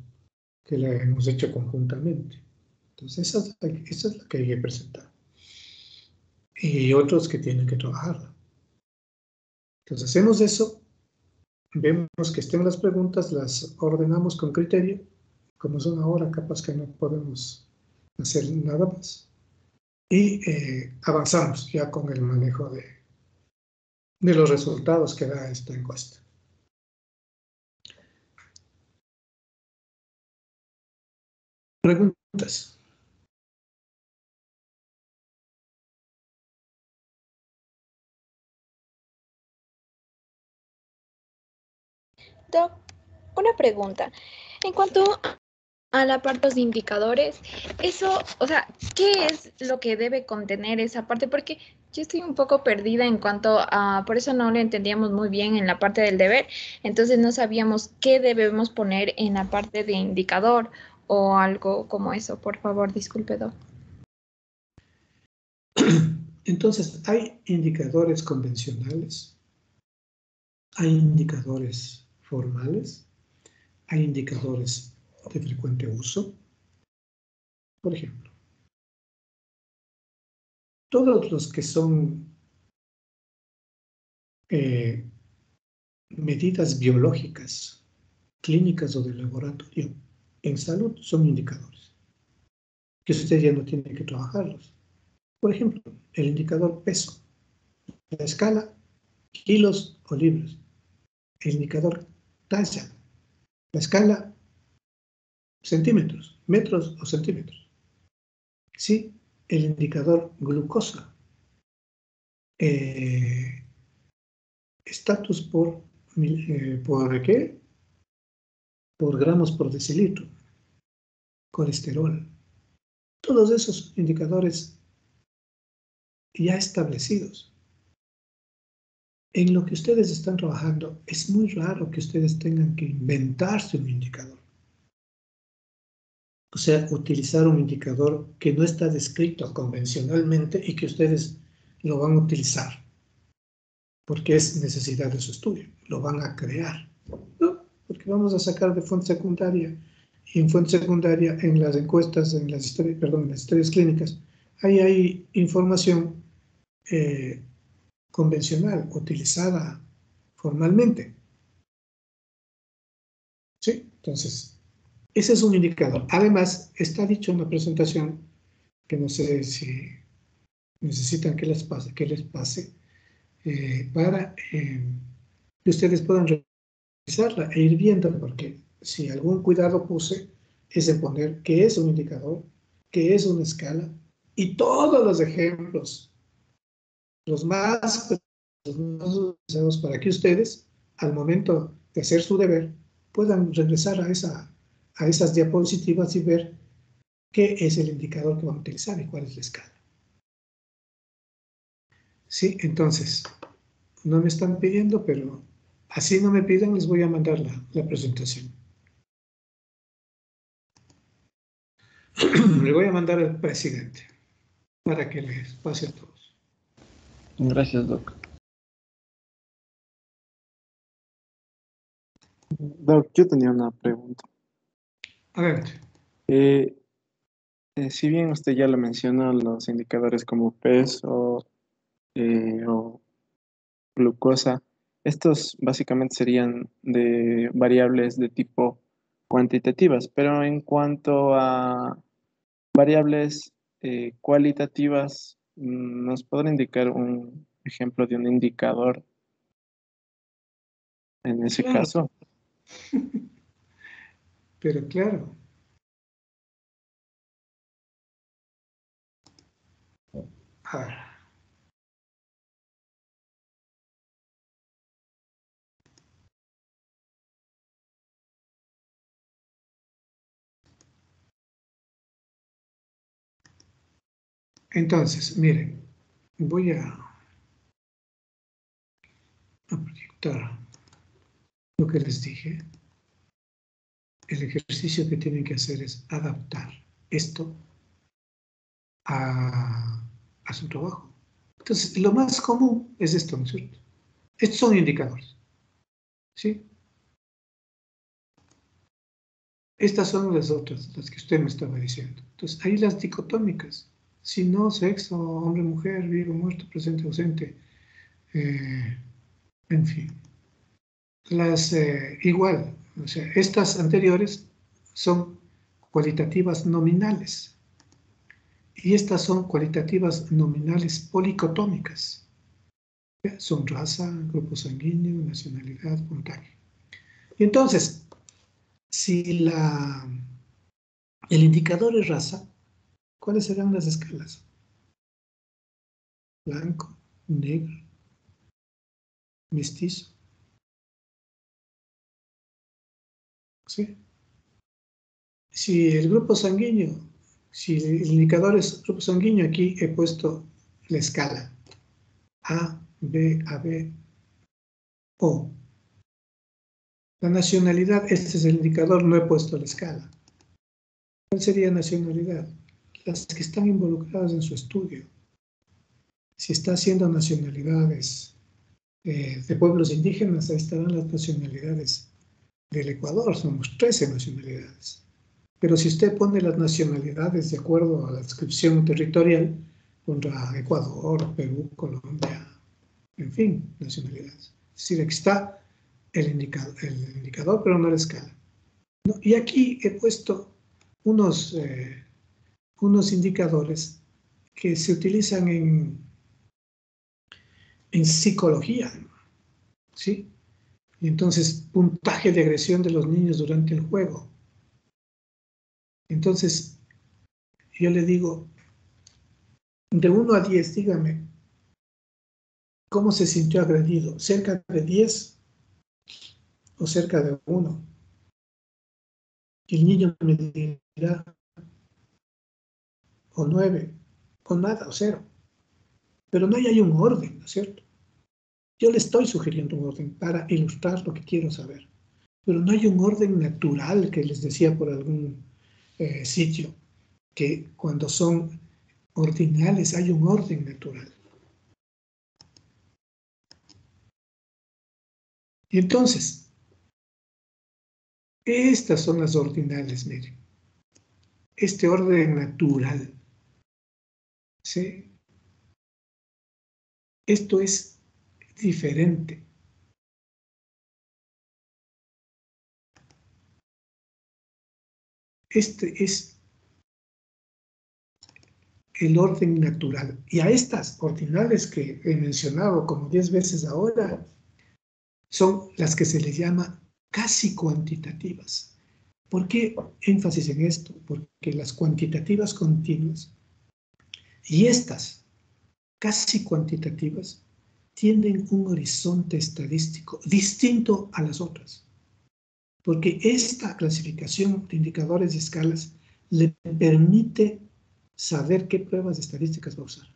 que la hemos hecho conjuntamente. Entonces esa es la que hay que presentar. Y otros que tienen que trabajarla. Entonces hacemos eso, vemos que estén las preguntas, las ordenamos con criterio. Como son ahora, capaz que no podemos hacer nada más. Y avanzamos ya con el manejo de los resultados que da esta encuesta. ¿Preguntas? Doc, una pregunta. En cuanto a la parte de indicadores, eso, o sea, ¿qué es lo que debe contener esa parte? Porque yo estoy un poco perdida en cuanto a, por eso no lo entendíamos muy bien en la parte del deber, entonces no sabíamos qué debemos poner en la parte de indicador o algo como eso. Por favor, disculpe, Doc. Entonces, hay indicadores convencionales, hay indicadores formales, hay indicadores de frecuente uso. Por ejemplo, todos los que son medidas biológicas, clínicas o de laboratorio en salud son indicadores, que usted ya no tiene que trabajarlos. Por ejemplo, el indicador peso, la escala kilos o libras, el indicador talla, la escala centímetros, metros o centímetros. Sí, el indicador glucosa, estatus por ¿qué? Por gramos por decilitro, colesterol. Todos esos indicadores ya establecidos. En lo que ustedes están trabajando, es muy raro que ustedes tengan que inventarse un indicador. O sea, utilizar un indicador que no está descrito convencionalmente y que ustedes lo van a utilizar, porque es necesidad de su estudio. Lo van a crear, ¿no? Porque vamos a sacar de fuente secundaria. Y en fuente secundaria, en las encuestas, en las historias clínicas, ahí hay información convencional, utilizada formalmente. ¿Sí? Entonces, ese es un indicador. Además, está dicho en la presentación, que no sé si necesitan que les pase, para que ustedes puedan revisarla e ir viendo, porque si algún cuidado puse, es en poner qué es un indicador, qué es una escala, y todos los ejemplos, los más utilizados para que ustedes, al momento de hacer su deber, puedan regresar a esas diapositivas y ver qué es el indicador que van a utilizar y cuál es la escala. Sí, entonces, no me están pidiendo, pero así no me piden, les voy a mandar la presentación. Le voy a mandar al presidente para que les pase a todos. Gracias, Doc. Doc, yo tenía una pregunta. Adelante. Si bien usted ya lo mencionó, los indicadores como peso o glucosa, estos básicamente serían de variables de tipo cuantitativas, pero en cuanto a variables cualitativas, ¿nos podrá indicar un ejemplo de un indicador en ese Claro. caso? Pero claro. A ver. Entonces, miren, voy a proyectar lo que les dije. El ejercicio que tienen que hacer es adaptar esto a su trabajo. Entonces, lo más común es esto, ¿no es cierto? Estos son indicadores, ¿sí? Estas son las otras, las que usted me estaba diciendo. Entonces, ahí las dicotómicas. Si no, sexo, hombre, mujer, vivo, muerto, presente, ausente, en fin. Las igual, o sea, estas anteriores son cualitativas nominales y estas son cualitativas nominales policotómicas. Son raza, grupo sanguíneo, nacionalidad, puntaje. Y entonces, si el indicador es raza, ¿cuáles serán las escalas? Blanco, negro, mestizo. ¿Sí? Si el grupo sanguíneo, si el indicador es grupo sanguíneo, aquí he puesto la escala. A, B, AB, O. La nacionalidad, este es el indicador, no he puesto la escala. ¿Cuál sería nacionalidad? Las que están involucradas en su estudio. Si está haciendo nacionalidades de pueblos indígenas, ahí estarán las nacionalidades del Ecuador, somos 13 nacionalidades. Pero si usted pone las nacionalidades de acuerdo a la descripción territorial, contra Ecuador, Perú, Colombia, en fin, nacionalidades. Es decir, aquí está el indicador, pero no la escala. ¿No? Y aquí he puesto unos indicadores que se utilizan en psicología, ¿sí? Y entonces, puntaje de agresión de los niños durante el juego. Entonces, yo le digo, de 1 a 10, dígame, ¿Cómo se sintió agredido? ¿Cerca de 10 o cerca de 1? Y el niño me dirá, o 9, o nada, o 0. Pero no hay un orden, ¿no es cierto? Yo le estoy sugiriendo un orden para ilustrar lo que quiero saber. Pero no hay un orden natural que les decía por algún sitio, que cuando son ordinales hay un orden natural. Y entonces, estas son las ordinales, miren. Este orden natural, ¿sí? Esto es diferente. Este es el orden natural. Y a estas ordinales que he mencionado como 10 veces ahora, son las que se les llama casi cuantitativas. ¿Por qué énfasis en esto? Porque las cuantitativas continuas y estas casi cuantitativas tienen un horizonte estadístico distinto a las otras. Porque esta clasificación de indicadores y escalas le permite saber qué pruebas estadísticas va a usar.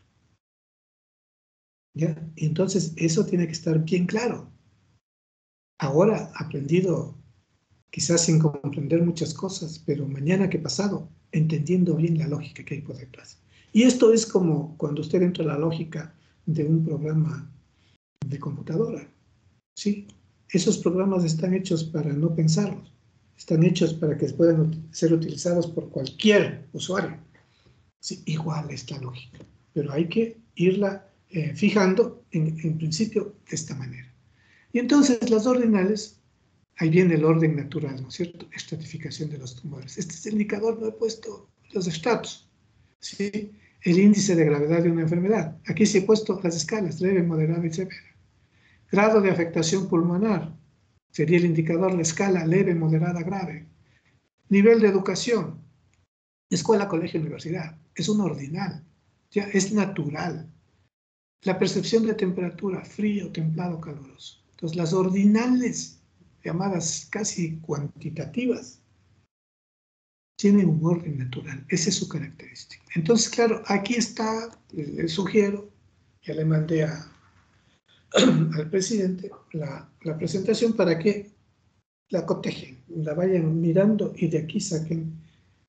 ¿Ya? Y entonces eso tiene que estar bien claro. Ahora aprendido, quizás sin comprender muchas cosas, pero mañana que pasado, entendiendo bien la lógica que hay por detrás. Y esto es como cuando usted entra a la lógica de un programa de computadora, ¿sí? Esos programas están hechos para no pensarlos, están hechos para que puedan ser utilizados por cualquier usuario. Sí, igual es la lógica, pero hay que irla fijando en principio de esta manera. Y entonces las ordinales, ahí viene el orden natural, ¿no es cierto? Estratificación de los tumores. Este es el indicador, no he puesto los estratos, ¿sí? El índice de gravedad de una enfermedad. Aquí sí he puesto las escalas, leve, moderada y severa. Grado de afectación pulmonar, sería el indicador, la escala leve, moderada, grave. Nivel de educación, escuela, colegio, universidad. Es un ordinal, ya es natural. La percepción de temperatura, frío, templado, caluroso. Entonces, las ordinales, llamadas casi cuantitativas, tienen un orden natural. Esa es su característica. Entonces, claro, aquí está, les sugiero, ya le mandé al presidente la presentación para que la cotejen, la vayan mirando y de aquí saquen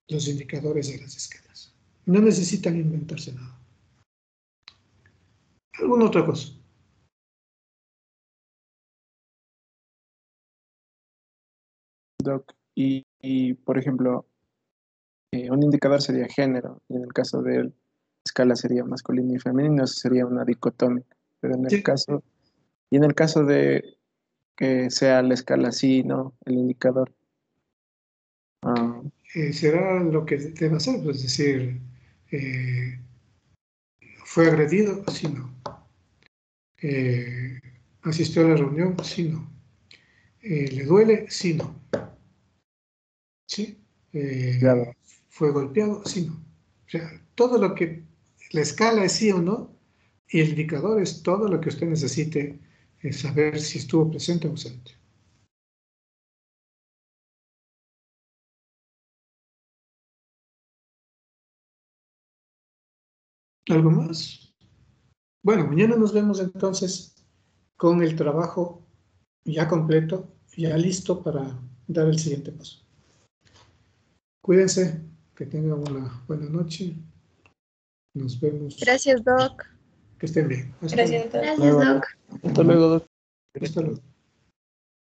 los indicadores de las escalas. No necesitan inventarse nada. ¿Alguna otra cosa? Doc, y por ejemplo, un indicador sería género, y en el caso de escala sería masculino y femenino, eso sería una dicotomía. Pero en el Sí. caso, y en el caso de que sea la escala así, ¿no? El indicador. Será lo que deba hacer, pues, es decir, ¿fue agredido? Sí, no. ¿Asistió a la reunión? Sí, no. ¿Le duele? Sí, no. ¿Sí? Claro. ¿Fue golpeado? Sí, no. O sea, todo lo que la escala es sí o no, y el indicador es todo lo que usted necesite saber si estuvo presente o ausente. ¿Algo más? Bueno, mañana nos vemos entonces con el trabajo ya completo, ya listo para dar el siguiente paso. Cuídense, que tengan una buena noche. Nos vemos. Gracias, Doc. Que estén bien. Hasta Gracias, Doc. Gracias, Doc. Hasta luego, doctor. luego. Hasta luego.